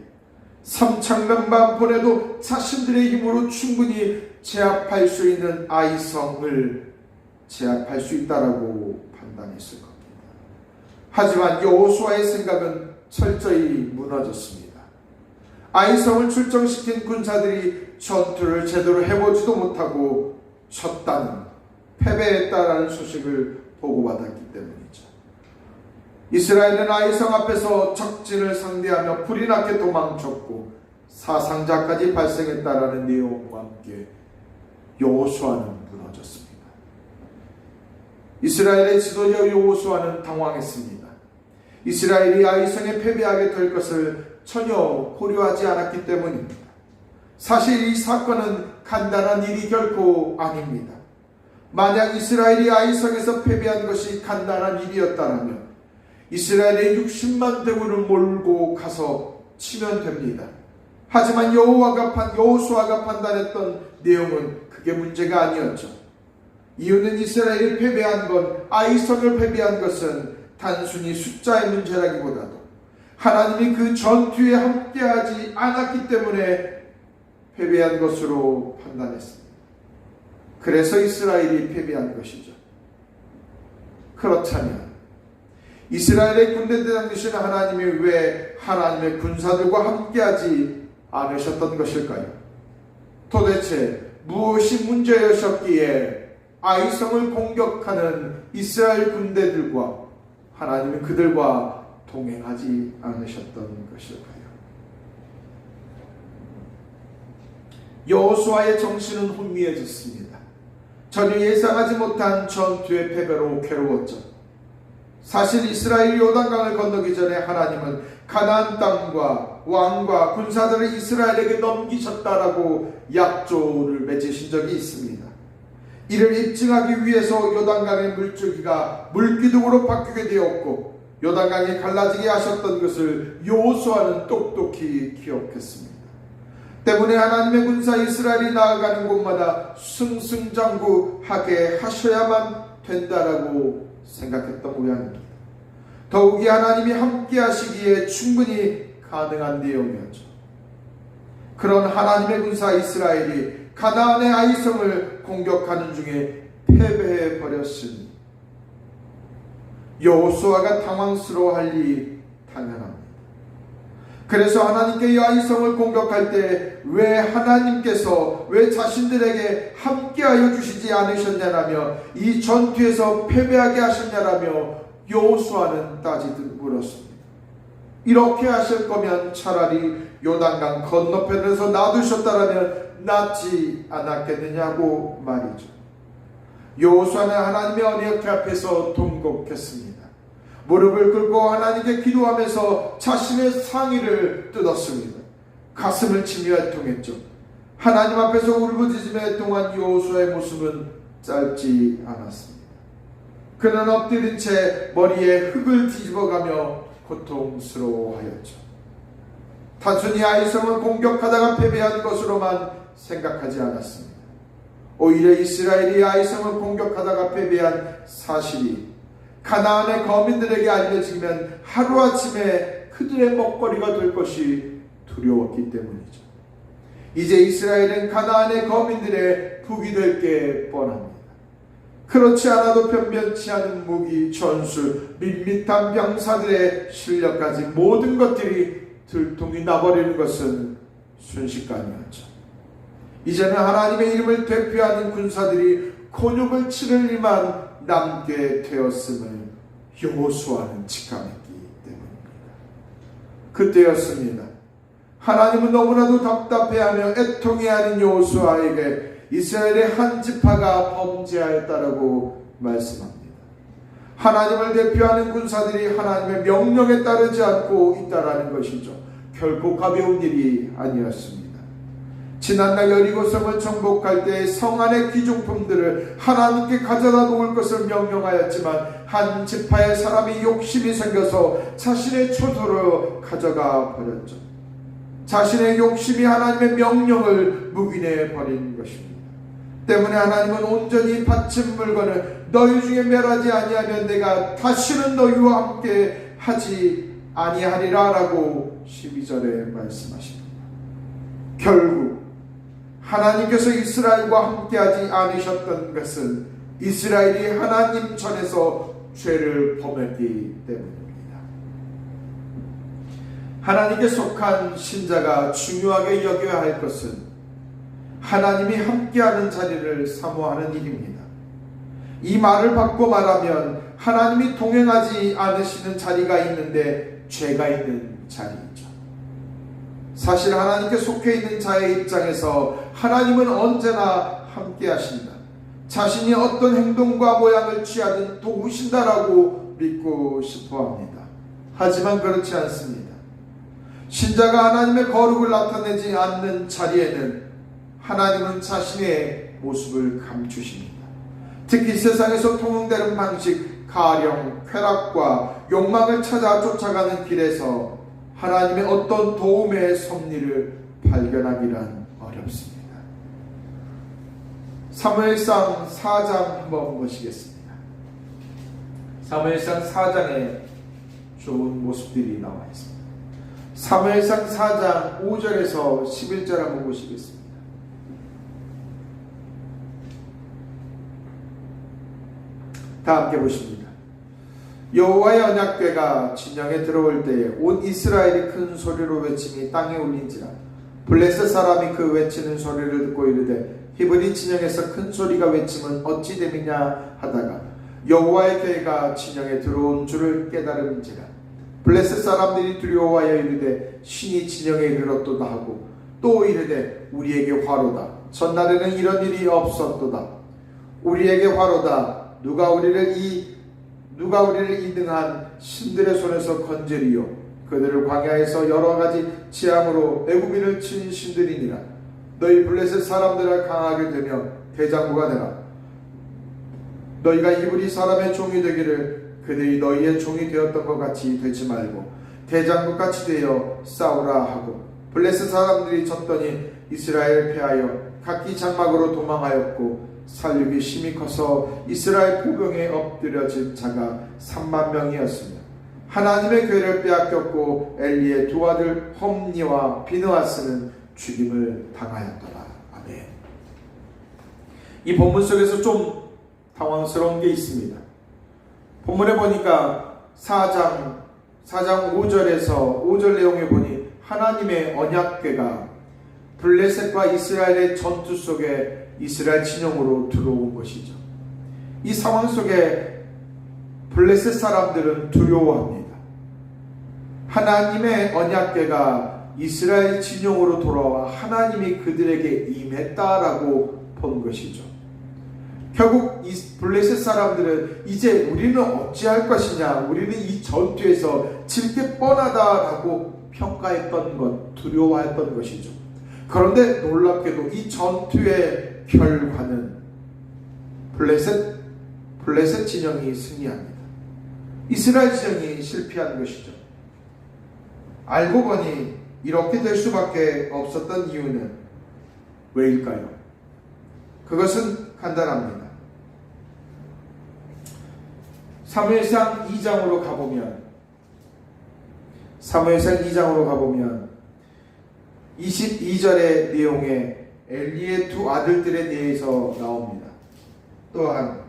3,000명만 보내도 자신들의 힘으로 충분히 제압할 수 있는 아이성을 제압할 수 있다라고 판단했을 겁니다. 하지만 여호수아의 생각은 철저히 무너졌습니다. 아이성을 출정시킨 군사들이 전투를 제대로 해보지도 못하고 졌다는, 패배했다라는 소식을 보고받았기 때문이죠. 이스라엘은 아이성 앞에서 적진을 상대하며 불이 나게 도망쳤고 사상자까지 발생했다라는 내용과 함께 여호수아는 무너졌습니다. 이스라엘의 지도자 여호수아는 당황했습니다. 이스라엘이 아이성에 패배하게 될 것을 전혀 고려하지 않았기 때문입니다. 사실 이 사건은 간단한 일이 결코 아닙니다. 만약 이스라엘이 아이성에서 패배한 것이 간단한 일이었다면 이스라엘의 60만 대군을 몰고 가서 치면 됩니다. 하지만 여호수아가 판단했던 내용은 그게 문제가 아니었죠. 이유는 이스라엘이 패배한 건, 아이성을 패배한 것은 단순히 숫자의 문제라기보다도 하나님이 그 전투에 함께하지 않았기 때문에 패배한 것으로 판단했습니다. 그래서 이스라엘이 패배한 것이죠. 그렇다면 이스라엘의 군대 대장 되시는 하나님이 왜 하나님의 군사들과 함께하지 않으셨던 것일까요? 도대체 무엇이 문제였었기에 아이성을 공격하는 이스라엘 군대들과 하나님은 그들과 동행하지 않으셨던 것일까요? 여호수아의 정신은 혼미해졌습니다. 전혀 예상하지 못한 전투의 패배로 괴로웠죠. 사실 이스라엘이 요단강을 건너기 전에 하나님은 가나안 땅과 왕과 군사들을 이스라엘에게 넘기셨다라고 약조를 맺으신 적이 있습니다. 이를 입증하기 위해서 요단강의 물줄기가 물기둥으로 바뀌게 되었고 요단강이 갈라지게 하셨던 것을 여호수아는 똑똑히 기억했습니다. 때문에 하나님의 군사 이스라엘이 나아가는 곳마다 승승장구하게 하셔야만 된다라고 생각했던 모양입니다. 더욱이 하나님이 함께 하시기에 충분히 가능한 내용이었죠. 그런 하나님의 군사 이스라엘이 가나안의 아이성을 공격하는 중에 패배해 버렸으니 여호수아가 당황스러워할 일이 당연합니다. 그래서 하나님께 이 아이성을 공격할 때 왜 하나님께서 왜 자신들에게 함께하여 주시지 않으셨냐라며 이 전투에서 패배하게 하셨냐라며 여호수아는 따지듯 물었습니다. 이렇게 하실 거면 차라리 요단강 건너편에서 놔두셨다라면 낫지 않았겠느냐고 말이죠. 여호수아는 하나님의 언약 앞에서 통곡했습니다. 무릎을 꿇고 하나님께 기도하면서 자신의 상의를 뜯었습니다. 가슴을 치며 애통했죠. 하나님 앞에서 울부짖으며 애통한 여호수아의 모습은 짧지 않았습니다. 그는 엎드린 채 머리에 흙을 뒤집어가며 고통스러워하였죠. 단순히 아이성을 공격하다가 패배한 것으로만 생각하지 않았습니다. 오히려 이스라엘이 아이성을 공격하다가 패배한 사실이 가나안의 거민들에게 알려지면 하루아침에 그들의 먹거리가 될 것이 두려웠기 때문이죠. 이제 이스라엘은 가나안의 거민들의 북이 될 게 뻔합니다. 그렇지 않아도 변변치 않은 무기, 전술, 밋밋한 병사들의 실력까지 모든 것들이 들통이 나버리는 것은 순식간이었죠. 이제는 하나님의 이름을 대표하는 군사들이 곤욕을 치를 일만 남게 되었음을 여호수아는 직감했기 때문입니다. 그때였습니다. 하나님은 너무나도 답답해하며 애통해하는 여호수아에게 이스라엘의 한 지파가 범죄하였다라고 말씀합니다. 하나님을 대표하는 군사들이 하나님의 명령에 따르지 않고 있다라는 것이죠. 결코 가벼운 일이 아니었습니다. 지난날 여리고성을 정복할 때 성 안의 귀중품들을 하나님께 가져다 놓을 것을 명령하였지만 한 지파의 사람이 욕심이 생겨서 자신의 초소로 가져가 버렸죠. 자신의 욕심이 하나님의 명령을 묵인해 버린 것입니다. 때문에 하나님은 온전히 바친 물건을 너희 중에 멸하지 아니하면 내가 다시는 너희와 함께 하지 아니하리라 라고 12절에 말씀하십니다. 결국 하나님께서 이스라엘과 함께하지 않으셨던 것은 이스라엘이 하나님 전에서 죄를 범했기 때문입니다. 하나님께 속한 신자가 중요하게 여겨야 할 것은 하나님이 함께하는 자리를 사모하는 일입니다. 이 말을 바꿔 말하면 하나님이 동행하지 않으시는 자리가 있는데 죄가 있는 자리이죠. 사실 하나님께 속해 있는 자의 입장에서 하나님은 언제나 함께 하신다. 자신이 어떤 행동과 모양을 취하든 도우신다라고 믿고 싶어 합니다. 하지만 그렇지 않습니다. 신자가 하나님의 거룩을 나타내지 않는 자리에는 하나님은 자신의 모습을 감추십니다. 특히 세상에서 통용되는 방식, 가령, 쾌락과 욕망을 찾아 쫓아가는 길에서 하나님의 어떤 도움의 섭리를 발견하기란 어렵습니다. 사무엘상 4장 한번 보시겠습니다. 사무엘상 4장에 좋은 모습들이 나와 있습니다. 사무엘상 4장 5절에서 11절 한번 보시겠습니다. 다 함께 보십니다. 여호와의 언약궤가 진영에 들어올 때에 온 이스라엘이 큰 소리로 외침이 땅에 울린지라. 블레셋 사람이 그 외치는 소리를 듣고 이르되 히브리 진영에서 큰 소리가 외침은 어찌 됨이냐 하다가 여호와의 궤가 진영에 들어온 줄을 깨달음지라. 블레셋 사람들이 두려워하여 이르되 신이 진영에 이르렀도다 하고 또 이르되 우리에게 화로다. 전날에는 이런 일이 없었도다. 우리에게 화로다. 누가 우리를 이등한 신들의 손에서 건지리요. 그들을 광야에서 여러가지 지향으로 애굽인을 친 신들이니라. 너희 블레셋 사람들을 강하게 되며 대장부가 되라. 너희가 히브리 사람의 종이 되기를 그들이 너희의 종이 되었던 것 같이 되지 말고 대장부같이 되어 싸우라 하고. 블레셋 사람들이 졌더니 이스라엘 패하여 각기 장막으로 도망하였고 살육이 심히 커서 이스라엘 포병에 엎드려진 자가 3만 명이었으며 하나님의 궤를 빼앗겼고 엘리의 두 아들 홈니와 비느하스는 죽임을 당하였더라. 아멘. 이 본문 속에서 좀 당황스러운 게 있습니다. 본문에 보니까 4장 5절에서 5절 내용에 보니 하나님의 언약궤가 블레셋과 이스라엘의 전투 속에 이스라엘 진영으로 들어온 것이죠. 이 상황 속에 블레셋 사람들은 두려워합니다. 하나님의 언약궤가 이스라엘 진영으로 돌아와 하나님이 그들에게 임했다라고 본 것이죠. 결국 이 블레셋 사람들은 이제 우리는 어찌할 것이냐, 우리는 이 전투에서 질 게 뻔하다라고 평가했던 것, 두려워했던 것이죠. 그런데 놀랍게도 이 전투의 결과는 블레셋 진영이 승리합니다. 이스라엘 진영이 실패한 것이죠. 알고 보니 이렇게 될 수밖에 없었던 이유는 왜일까요? 그것은 간단합니다. 사무엘상 2장으로 가보면 22절의 내용에 엘리의 두 아들들에 대해서 나옵니다. 또한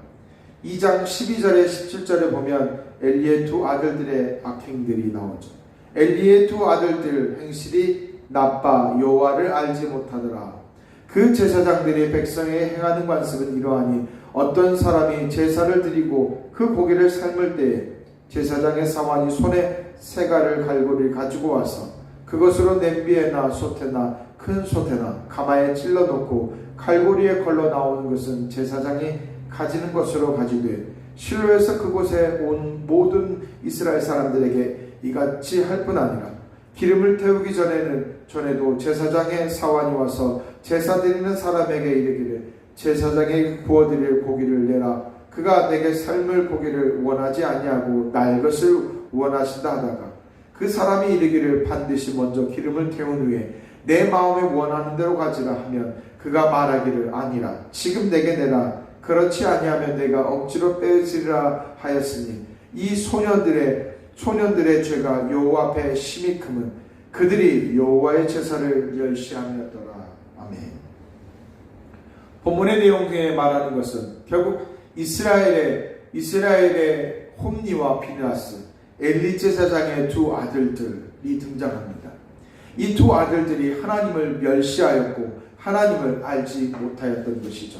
2장 12절에 17절에 보면 엘리의 두 아들들의 악행들이 나오죠. 엘리의 두 아들들 행실이 나빠 여호와를 알지 못하더라. 그 제사장들이 백성에 행하는 관습은 이러하니 어떤 사람이 제사를 드리고 그 고기를 삶을 때에 제사장의 사환이 손에 세갈을 갈고리를 가지고 와서 그것으로 냄비에나 솥에나 큰 솥에나 가마에 찔러 놓고 갈고리에 걸러 나오는 것은 제사장이 가지는 것으로 가지되 실로에서 그곳에 온 모든 이스라엘 사람들에게 이같이 할 뿐 아니라 기름을 태우기 전에도 제사장의 사환이 와서 제사 드리는 사람에게 이르기를 제사장에게 구워드릴 고기를 내라. 그가 내게 삶을 고기를 원하지 아니하고 날 것을 원하신다 하다가 그 사람이 이르기를 반드시 먼저 기름을 태운 후에 내 마음에 원하는 대로 가지라 하면 그가 말하기를 아니라 지금 내게 내라. 그렇지 아니하면 내가 억지로 빼앗으리라 하였으니 이 소년들의 죄가 여호와 앞에 심히 크면 그들이 여호와의 제사를 멸시함이었더라. 아멘. 본문의 내용 중에 말하는 것은 결국 이스라엘의 홈니와 비느하스, 엘리 제사장의 두 아들들이 등장합니다. 이 두 아들들이 하나님을 멸시하였고 하나님을 알지 못하였던 것이죠.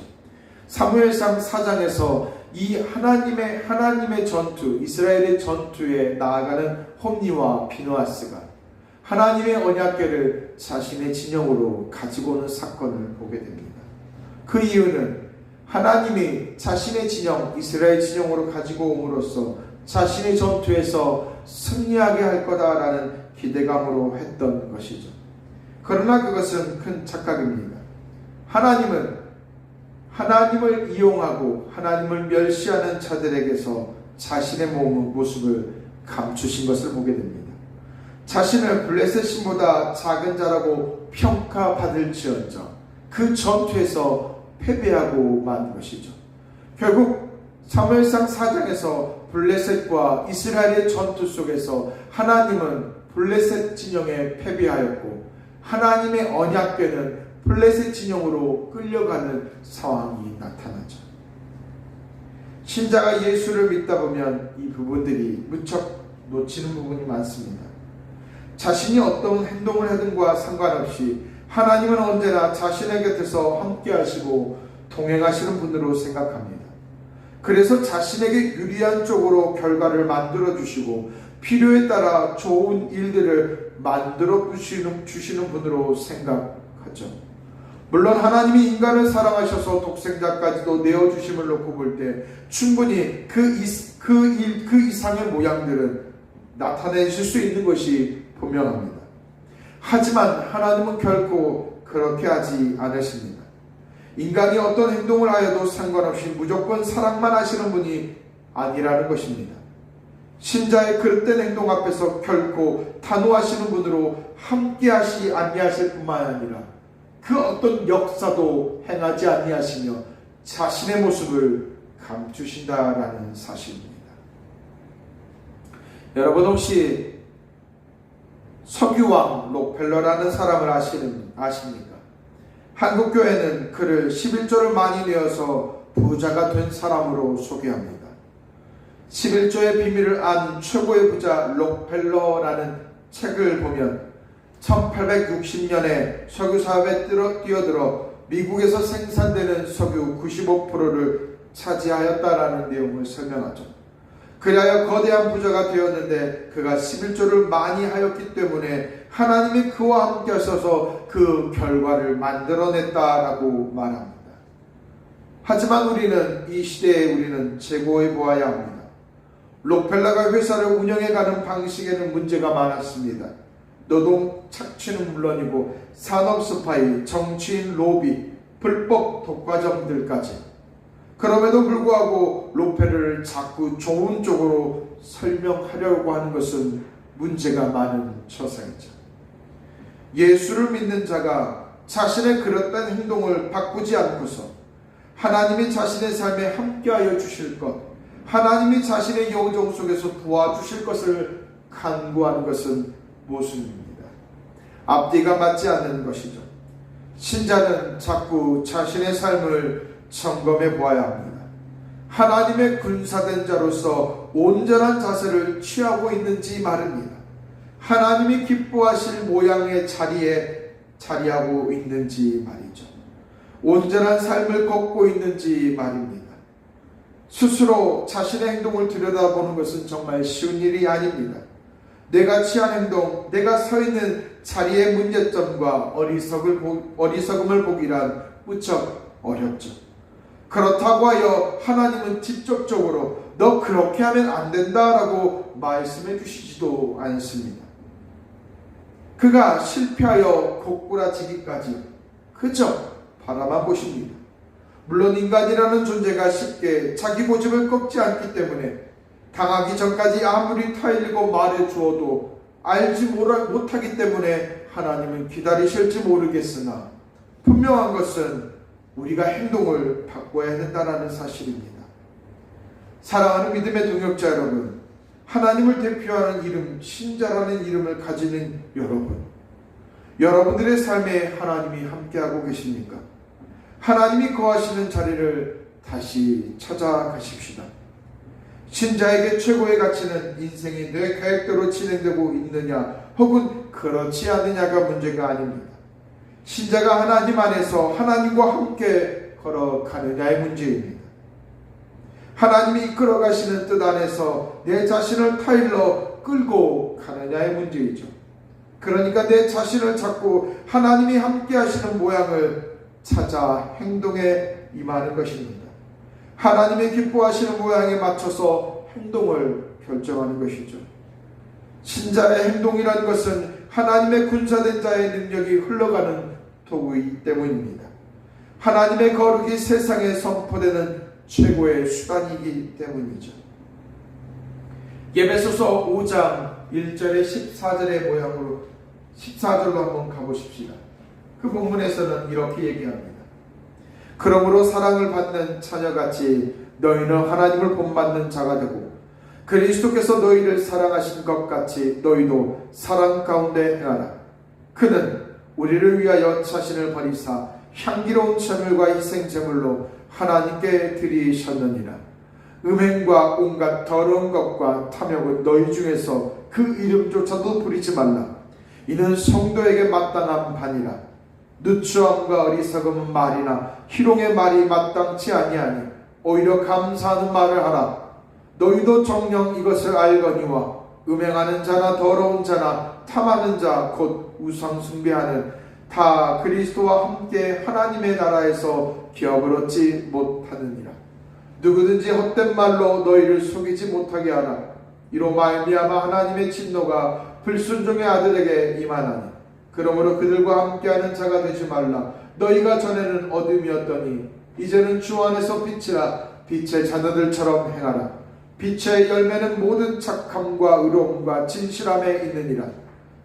사무엘상 4장에서 이 하나님의 전투, 이스라엘의 전투에 나아가는 홈니와 비느하스가 하나님의 언약궤를 자신의 진영으로 가지고 오는 사건을 보게 됩니다. 그 이유는 하나님이 자신의 진영, 이스라엘 진영으로 가지고 옴으로써 자신의 전투에서 승리하게 할 거다라는 기대감으로 했던 것이죠. 그러나 그것은 큰 착각입니다. 하나님을 이용하고 하나님을 멸시하는 자들에게서 자신의 모습을 감추신 것을 보게 됩니다. 자신을 블레셋 신보다 작은 자라고 평가받을지언정 그 전투에서 패배하고 만 것이죠. 결국 사무엘상 4장에서 블레셋과 이스라엘의 전투 속에서 하나님은 블레셋 진영에 패배하였고 하나님의 언약궤는 블레셋 진영으로 끌려가는 상황이 나타나죠. 신자가 예수를 믿다 보면 이 부분들이 무척 놓치는 부분이 많습니다. 자신이 어떤 행동을 하든과 상관없이 하나님은 언제나 자신의 곁에서 함께 하시고 동행하시는 분으로 생각합니다. 그래서 자신에게 유리한 쪽으로 결과를 만들어 주시고 필요에 따라 좋은 일들을 만들어 주시는 분으로 생각하죠. 물론 하나님이 인간을 사랑하셔서 독생자까지도 내어주심을 놓고 볼 때 충분히 그 이상의 모양들은 나타내실 수 있는 것이 분명합니다. 하지만 하나님은 결코 그렇게 하지 않으십니다. 인간이 어떤 행동을 하여도 상관없이 무조건 사랑만 하시는 분이 아니라는 것입니다. 신자의 그릇된 행동 앞에서 결코 단호하시는 분으로 함께하시 아니하실 뿐만 아니라 그 어떤 역사도 행하지 아니하시며 자신의 모습을 감추신다라는 사실입니다. 여러분 혹시 석유왕 록펠러라는 사람을 아십니까? 한국교회는 그를 11조를 많이 내어서 부자가 된 사람으로 소개합니다. 11조의 비밀을 안 최고의 부자 록펠러라는 책을 보면 1860년에 석유 사업에 뛰어들어 미국에서 생산되는 석유 95%를 차지하였다라는 내용을 설명하죠. 그리하여 거대한 부자가 되었는데 그가 11조를 많이 하였기 때문에 하나님이 그와 함께 하셔서 그 결과를 만들어냈다라고 말합니다. 하지만 우리는 이 시대에 우리는 재고해 보아야 합니다. 록펠러가 회사를 운영해가는 방식에는 문제가 많았습니다. 노동 착취는 물론이고 산업 스파이, 정치인 로비, 불법 독과점들까지. 그럼에도 불구하고 록펠러를 자꾸 좋은 쪽으로 설명하려고 하는 것은 문제가 많은 처사이죠. 예수를 믿는 자가 자신의 그릇된 행동을 바꾸지 않고서 하나님이 자신의 삶에 함께하여 주실 것, 하나님이 자신의 영정 속에서 도와주실 것을 간구하는 것은 모순입니다. 앞뒤가 맞지 않는 것이죠. 신자는 자꾸 자신의 삶을 점검해 보아야 합니다. 하나님의 군사된 자로서 온전한 자세를 취하고 있는지 말입니다. 하나님이 기뻐하실 모양의 자리에 자리하고 있는지 말이죠. 온전한 삶을 걷고 있는지 말입니다. 스스로 자신의 행동을 들여다보는 것은 정말 쉬운 일이 아닙니다. 내가 취한 행동, 내가 서 있는 자리의 문제점과 어리석음을 보기란 무척 어렵죠. 그렇다고 하여 하나님은 직접적으로 너 그렇게 하면 안 된다라고 말씀해 주시지도 않습니다. 그가 실패하여 고꾸라지기까지 그저 바라만 보십니다. 물론 인간이라는 존재가 쉽게 자기 고집을 꺾지 않기 때문에 당하기 전까지 아무리 타일리고 말해 주어도 알지 못하기 때문에 하나님은 기다리실지 모르겠으나 분명한 것은 우리가 행동을 바꿔야 된다는 사실입니다. 사랑하는 믿음의 동역자 여러분, 하나님을 대표하는 이름, 신자라는 이름을 가지는 여러분들의 삶에 하나님이 함께하고 계십니까? 하나님이 거하시는 자리를 다시 찾아가십시다. 신자에게 최고의 가치는 인생이 내 계획대로 진행되고 있느냐 혹은 그렇지 않느냐가 문제가 아닙니다. 신자가 하나님 안에서 하나님과 함께 걸어가느냐의 문제입니다. 하나님이 이끌어 가시는 뜻 안에서 내 자신을 타일러 끌고 가느냐의 문제이죠. 그러니까 내 자신을 찾고 하나님이 함께 하시는 모양을 찾아 행동에 임하는 것입니다. 하나님의 기뻐하시는 모양에 맞춰서 행동을 결정하는 것이죠. 신자의 행동이라는 것은 하나님의 군사된 자의 능력이 흘러가는 도구이기 때문입니다. 하나님의 거룩이 세상에 선포되는 최고의 수단이기 때문이죠. 에베소서 5장 1절에 14절의 모양으로 14절로 한번 가보십시다. 그 본문에서는 이렇게 얘기합니다. 그러므로 사랑을 받는 자녀같이 너희는 하나님을 본받는 자가 되고 그리스도께서 너희를 사랑하신 것 같이 너희도 사랑 가운데 행하라. 그는 우리를 위하여 자신을 버리사 향기로운 제물과 희생제물로 하나님께 드리셨느니라. 음행과 온갖 더러운 것과 탐욕은 너희 중에서 그 이름조차도 부리지 말라. 이는 성도에게 마땅한 바니라. 누추함과 어리석음은 말이나 희롱의 말이 마땅치 아니하니 오히려 감사하는 말을 하라. 너희도 정녕 이것을 알거니와 음행하는 자나 더러운 자나 탐하는 자 곧 우상 숭배하는 다 그리스도와 함께 하나님의 나라에서 기업을 얻지 못하느니라. 누구든지 헛된 말로 너희를 속이지 못하게 하라. 이로 말미암아 하나님의 진노가 불순종의 아들에게 임하나니 그러므로 그들과 함께하는 자가 되지 말라. 너희가 전에는 어둠이었더니 이제는 주 안에서 빛이라. 빛의 자녀들처럼 행하라. 빛의 열매는 모든 착함과 의로움과 진실함에 있느니라.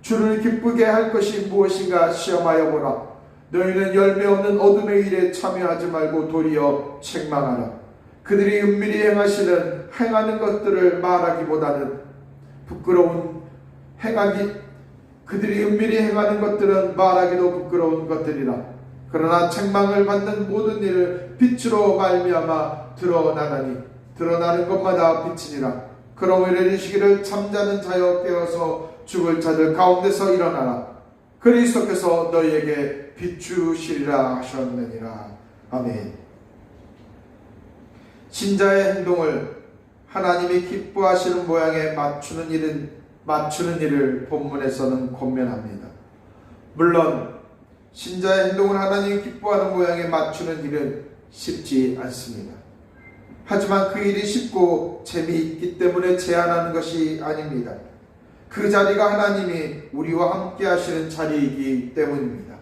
주를 기쁘게 할 것이 무엇인가 시험하여 보라. 너희는 열매 없는 어둠의 일에 참여하지 말고 도리어 책망하라. 그들이 은밀히 행하는 것들을 말하기보다는 그들이 은밀히 행하는 것들은 말하기도 부끄러운 것들이라. 그러나 책망을 받는 모든 일을 빛으로 말미암아 드러나나니 드러나는 것마다 빛이니라. 그러므로 이르시기를 잠자는 자여 깨어서 죽을 자들 가운데서 일어나라. 그리스도께서 너희에게 비추시리라 하셨느니라. 아멘. 신자의 행동을 하나님이 기뻐하시는 모양에 맞추는 일을 본문에서는 권면합니다. 물론 신자의 행동을 하나님이 기뻐하는 모양에 맞추는 일은 쉽지 않습니다. 하지만 그 일이 쉽고 재미있기 때문에 제안하는 것이 아닙니다. 그 자리가 하나님이 우리와 함께 하시는 자리이기 때문입니다.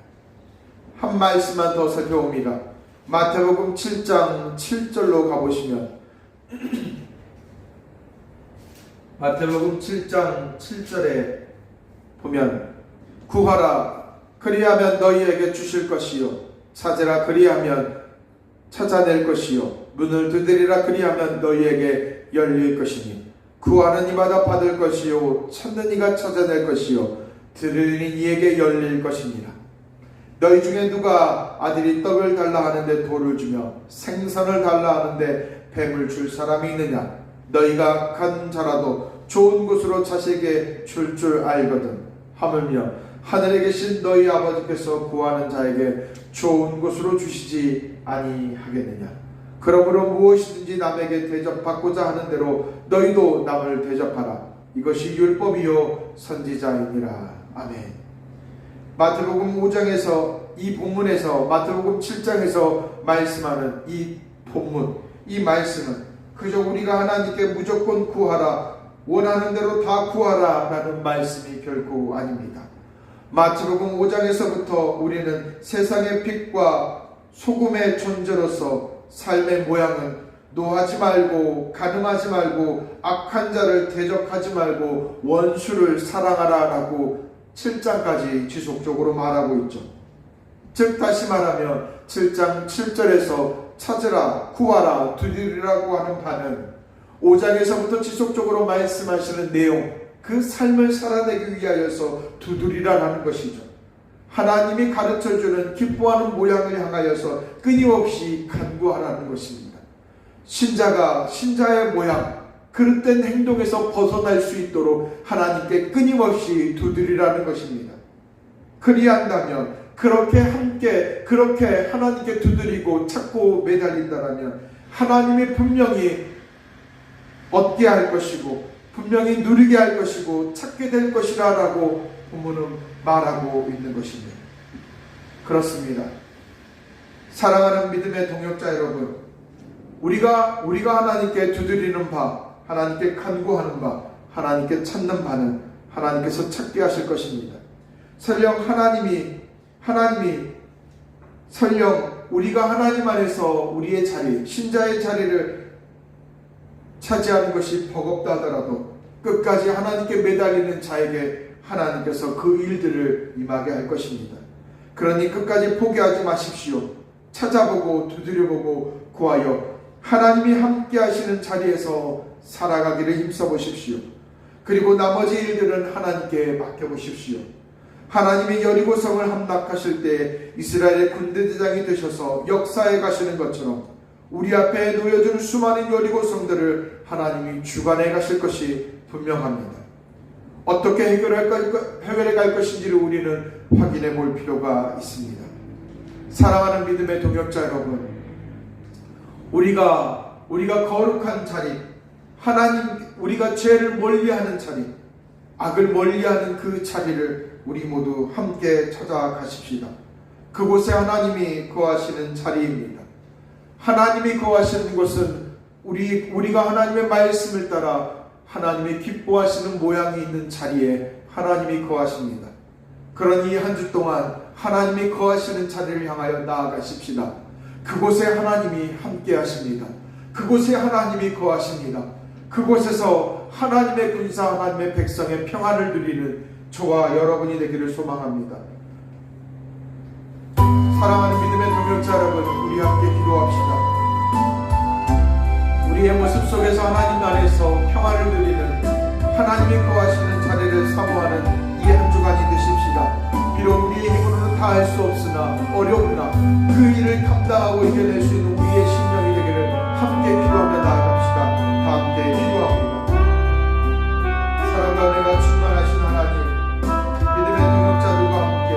한 말씀만 더 살펴봅니다. 마태복음 7장 7절로 가보시면 마태복음 7장 7절에 보면 구하라 그리하면 너희에게 주실 것이요 찾으라 그리하면 찾아낼 것이요 문을 두드리라 그리하면 너희에게 열릴 것이니 구하는 이마다 받을 것이요 찾는 이가 찾아낼 것이요 들으는 이에게 열릴 것이니라. 너희 중에 누가 아들이 떡을 달라 하는데 돌을 주며 생선을 달라 하는데 뱀을 줄 사람이 있느냐? 너희가 간 자라도 좋은 곳으로 자식에게 줄 알거든. 하물며 하늘에 계신 너희 아버지께서 구하는 자에게 좋은 곳으로 주시지 아니하겠느냐? 그러므로 무엇이든지 남에게 대접받고자 하는 대로 너희도 남을 대접하라. 이것이 율법이요 선지자이니라. 아멘. 마태복음 5장에서 이 본문에서 마태복음 7장에서 말씀하는 이 본문, 이 말씀은 그저 우리가 하나님께 무조건 구하라, 원하는 대로 다 구하라 라는 말씀이 결코 아닙니다. 마태복음 5장에서부터 우리는 세상의 빛과 소금의 존재로서 삶의 모양은 노하지 말고 간음하지 말고 악한 자를 대적하지 말고 원수를 사랑하라 라고 7장까지 지속적으로 말하고 있죠. 즉 다시 말하면 7장 7절에서 찾으라 구하라 두드리라고 하는 바는 5장에서부터 지속적으로 말씀하시는 내용, 그 삶을 살아내기 위하여서 두드리라는 것이죠. 하나님이 가르쳐주는 기뻐하는 모양을 향하여서 끊임없이 간구하라는 것입니다. 신자가 신자의 모양, 그릇된 행동에서 벗어날 수 있도록 하나님께 끊임없이 두드리라는 것입니다. 그리한다면 그렇게 하나님께 두드리고 찾고 매달린다면 하나님이 분명히 얻게 할 것이고 분명히 누리게 할 것이고 찾게 될 것이라 라고 본문은 말하고 있는 것입니다. 그렇습니다. 사랑하는 믿음의 동역자 여러분, 우리가 하나님께 두드리는 바, 하나님께 간구하는 바, 하나님께 찾는 바는 하나님께서 찾게 하실 것입니다. 설령 설령 우리가 하나님 안에서 우리의 자리, 신자의 자리를 차지하는 것이 버겁다 하더라도 끝까지 하나님께 매달리는 자에게 하나님께서 그 일들을 임하게 할 것입니다. 그러니 끝까지 포기하지 마십시오. 찾아보고 두드려보고 구하여 하나님이 함께 하시는 자리에서 살아가기를 힘써보십시오. 그리고 나머지 일들은 하나님께 맡겨보십시오. 하나님이 여리고성을 함락하실 때 이스라엘의 군대대장이 되셔서 역사에 가시는 것처럼 우리 앞에 놓여준 수많은 여리고성들을 하나님이 주관해 가실 것이 분명합니다. 어떻게 해결해 갈 것인지를 우리는 확인해 볼 필요가 있습니다. 사랑하는 믿음의 동역자 여러분, 우리가 거룩한 자리, 우리가 죄를 멀리하는 자리, 악을 멀리하는 그 자리를 우리 모두 함께 찾아가십시다. 그곳에 하나님이 거하시는 자리입니다. 하나님이 거하시는 곳은 우리가 하나님의 말씀을 따라 하나님이 기뻐하시는 모양이 있는 자리에 하나님이 거하십니다. 그러니 한 주 동안 하나님이 거하시는 자리를 향하여 나아가십시다. 그곳에 하나님이 함께 하십니다. 그곳에 하나님이 거하십니다. 그곳에서 하나님의 군사, 하나님의 백성의 평안을 누리는 저와 여러분이 되기를 소망합니다. 사랑하는 믿음의 동역자 여러분, 우리 함께 기도합시다. 우리의 모습 속에서 하나님 안에서 평안을 누리는 하나님이 거하시는 자리를 사모하는 이 한 주간이 되십시다. 비록 우리의 힘으로는 다 할 수 없으나 어려우나 그 일을 감당하고 이겨낼 수 있는 우리의 심령이 되기를 함께 기도하며 나아갑시다. 다 함께 기도합니다. 사랑과 은혜가 충만하신 하나님, 믿음의 동역자들과 함께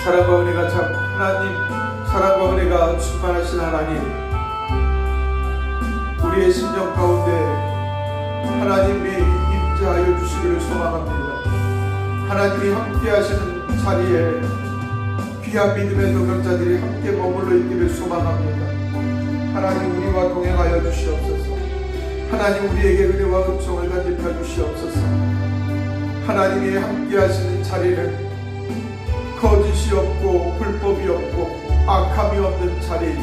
사랑과 은혜가 참 하나님, 사랑과 은혜가 충만하신 하나님, 우리의 심령 가운데 하나님이 임재하여 주시기를 소망합니다. 하나님이 함께 하시는 자리에 귀한 믿음의 동역자들이 함께 머물러 있기를 소망합니다. 하나님, 우리와 동행하여 주시옵소서. 하나님, 우리에게 은혜와 은총을 던집혀 주시옵소서. 하나님이 함께 하시는 자리는 거짓이 없고 불법이 없고 악함이 없는 자리,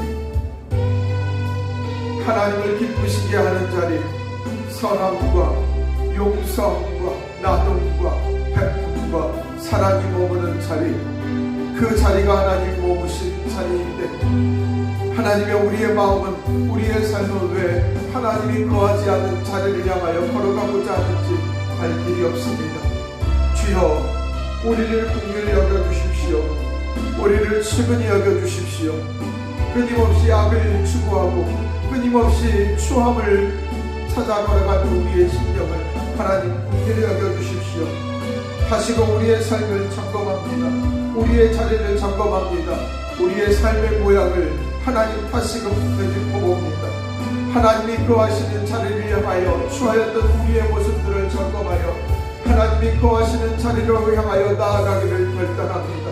하나님을 기쁘시게 하는 자리, 선함과 용서함과 나눔과 베품과 사랑이 머무는 자리, 그 자리가 하나님 머무신 자리인데, 하나님의 우리의 마음은, 우리의 삶은 왜 하나님이 거하지 않는 자리를 향하여 걸어가고자 하는지 알 길이 없습니다. 주여, 우리를 긍휼히 여겨주십시오. 우리를 측은히 여겨주십시오. 끊임없이 악을 추구하고 끊임없이 추함을 찾아 걸어가는 우리의 심령을 하나님 긍휼히 여겨주십시오. 다시금 우리의 삶을 점검합니다. 우리의 자리를 점검합니다. 우리의 삶의 모양을 하나님 다시금 되짚어봅니다. 하나님이 거하시는 자리를 향하여 추하였던 우리의 모습들을 점검하여 하나님이 거하시는 자리로 향하여 나아가기를 결단합니다.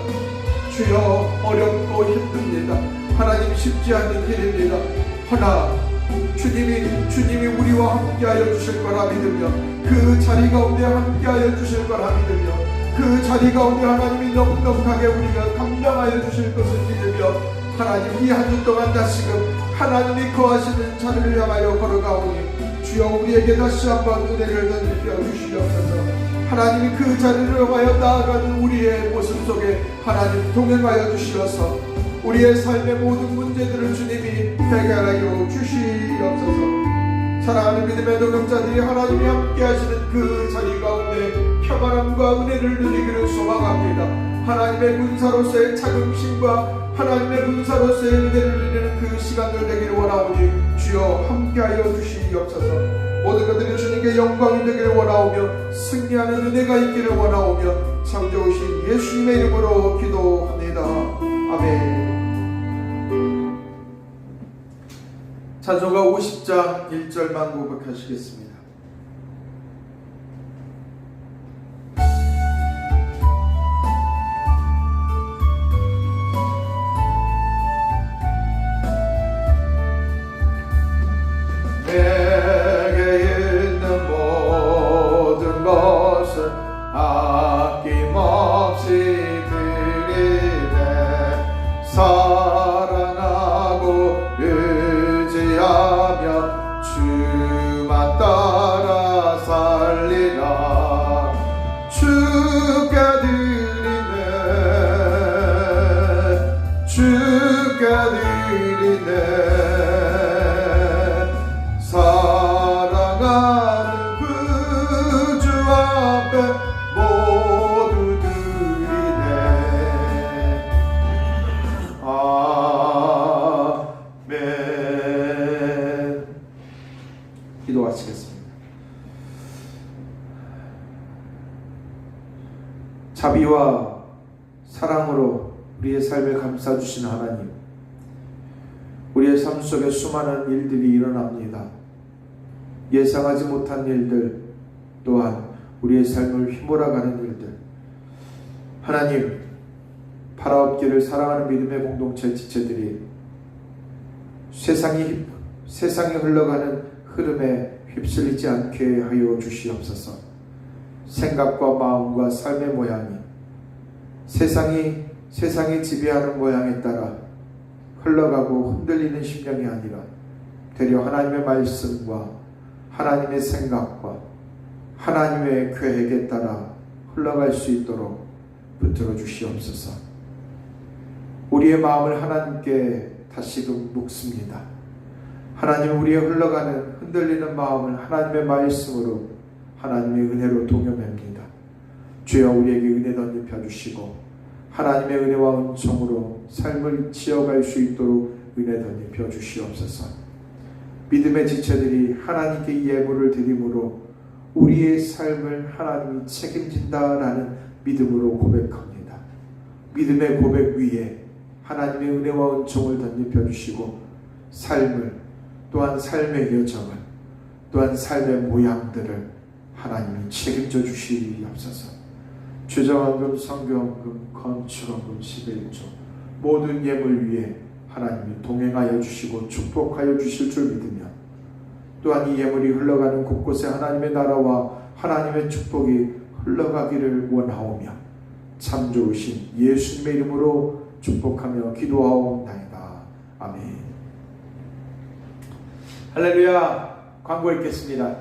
주여, 어렵고 힘듭니다. 하나님, 쉽지 않은 길입니다. 허나 주님이 우리와 함께하여 주실 거라 믿으며, 그 자리 가운데 함께하여 주실 거라 믿으며, 그 자리 가운데 하나님이 넉넉하게 우리가 감당하여 주실 것을 믿으며, 하나님, 이 한 주 동안 다시금 하나님이 거하시는 자리를 향하여 걸어가오니 주여, 우리에게 다시 한번 은혜를 던집혀 주시옵소서. 하나님이 그 자리를 향하여 나아가는 우리의 모습 속에 하나님 동행하여 주시어서 우리의 삶의 모든 문제들을 주님이 해결하여 주시옵소서. 사랑하는 믿음의 동역자들이 하나님이 함께 하시는 그 자리 가운데 평안함과 은혜를 누리기를 소망합니다. 하나님의 군사로서의 자긍심과 하나님의 군사로서의 은혜를 누리는 그 시간들 되기를 원하오니 주여, 함께하여 주시옵소서. 모든 것들이 주님께 영광이 되기를 원하오며 승리하는 은혜가 있기를 원하오며 창조주신 예수님의 이름으로 기도합니다. 아멘. 찬송가 50장 1절만 고백하시겠습니다. 사랑하고 의지하며 주만 따라 살리라. 주께 드리네, 주께 드리네. 사랑하는 그 주 앞에 모두 드리네. 아멘. 기도 마치겠습니다. 자비와 사랑으로 우리의 삶을 감싸주신 하나님, 우리의 삶 속에 수많은 일들이 일어납니다. 예상하지 못한 일들, 또한 우리의 삶을 휘몰아가는 일들. 하나님, 바라옵기를 사랑하는 믿음의 공동체 지체들이 세상이 흘러가는 흐름에 휩쓸리지 않게 하여 주시옵소서. 생각과 마음과 삶의 모양이 세상이 지배하는 모양에 따라 흘러가고 흔들리는 심령이 아니라 되려 하나님의 말씀과 하나님의 생각과 하나님의 계획에 따라 흘러갈 수 있도록 붙들어 주시옵소서. 우리의 마음을 하나님께 다시금 묵습니다. 하나님, 우리의 흘러가는 흔들리는 마음을 하나님의 말씀으로, 하나님의 은혜로 동요합니다. 주여, 우리에게 은혜 던집혀 주시고 하나님의 은혜와 은총으로 삶을 지어갈 수 있도록 은혜 던집혀 주시옵소서. 믿음의 지체들이 하나님께 예물을 드림으로 우리의 삶을 하나님이 책임진다라는 믿음으로 고백합니다. 믿음의 고백 위에 하나님의 은혜와 은총을 덧입혀 주시고 삶을, 또한 삶의 여정을, 또한 삶의 모양들을 하나님이 책임져 주시옵소서. 최저헌금, 선교헌금, 건축헌금, 11조 모든 예물 위에 하나님이 동행하여 주시고 축복하여 주실 줄 믿으며, 또한 이 예물이 흘러가는 곳곳에 하나님의 나라와 하나님의 축복이 흘러가기를 원하오며 참 좋으신 예수님의 이름으로 축복하며 기도하옵나이다. 아멘. 할렐루야. 광고 읽겠습니다.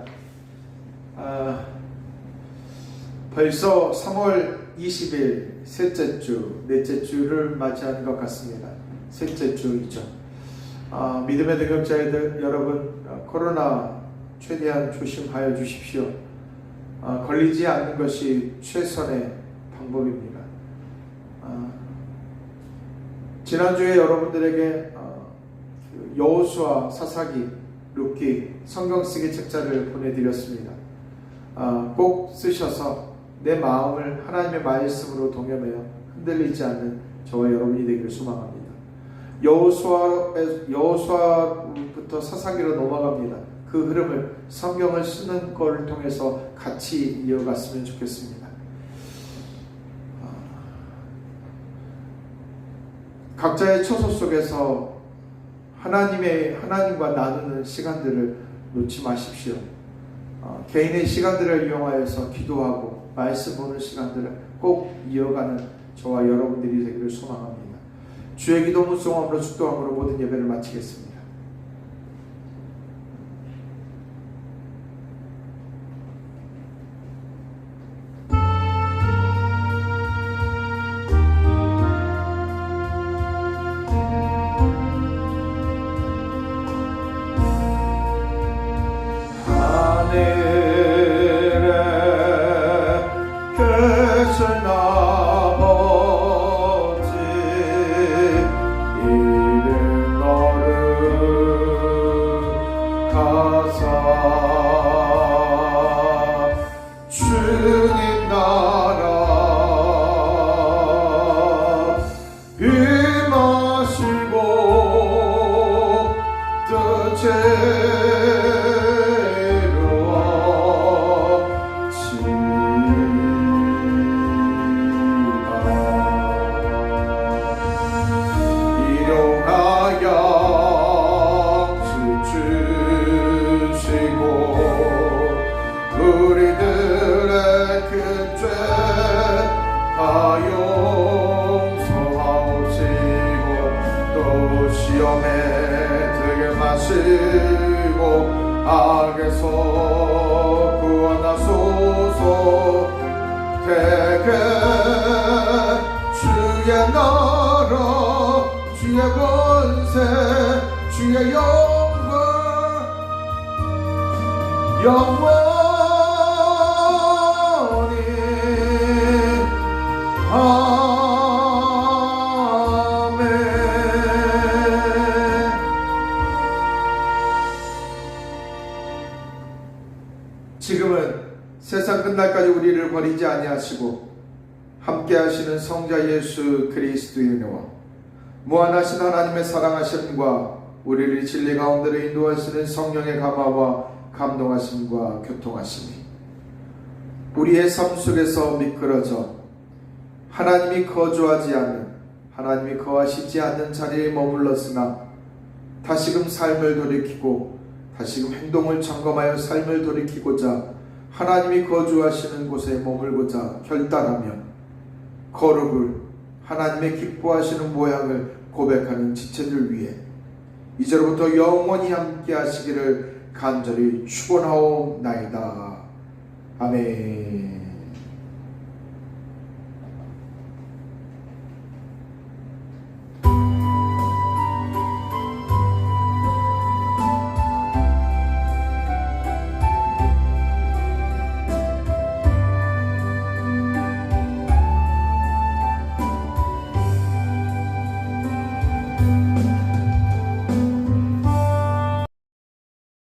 벌써 3월 20일 셋째 주, 넷째 주를 맞이하는 것 같습니다. 셋째 주이죠. 믿음의 등역자들 여러분, 코로나 최대한 조심하여 주십시오. 걸리지 않는 것이 최선의 방법입니다. 지난주에 여러분들에게 여호수아, 사사기, 룻기 성경 쓰기 책자를 보내드렸습니다. 꼭 쓰셔서 내 마음을 하나님의 말씀으로 동여매어 흔들리지 않는 저와 여러분이 되기를 소망합니다. 여호수아부터 사사기로 넘어갑니다. 그 흐름을 성경을 쓰는 것을 통해서 같이 이어갔으면 좋겠습니다. 각자의 처소 속에서 하나님과 나누는 시간들을 놓지 마십시오. 개인의 시간들을 이용하여서 기도하고 말씀 보는 시간들을 꼭 이어가는 저와 여러분들이 되기를 소망합니다. 주의 기도 문송함으로 축도함으로 모든 예배를 마치겠습니다. 주님 나라 임하시고 뜻을 이루어지다. 일용하여 주시고 우리들의 큰 죄 다 용서하옵시고 또 시험에 들게 마시고 악에서 구원하소서. 대개 주의 나라 주의 권세 주의 영원히 아멘. 지금은 세상 끝날까지 우리를 버리지 아니하시고 함께 하시는 성자 예수 그리스도의 은혜와 무한하신 하나님의 사랑하심과 우리를 진리 가운데로 인도하시는 성령의 감화와 감동하심과 교통하심이 우리의 삶 속에서 미끄러져 하나님이 거주하지 않는, 하나님이 거하시지 않는 자리에 머물렀으나 다시금 삶을 돌이키고 다시금 행동을 점검하여 삶을 돌이키고자 하나님이 거주하시는 곳에 머물고자 결단하며 거룩을 하나님의 기뻐하시는 모양을 고백하는 지체들 위해 이제로부터 영원히 함께 하시기를 간절히 축원하옵나이다. 아멘.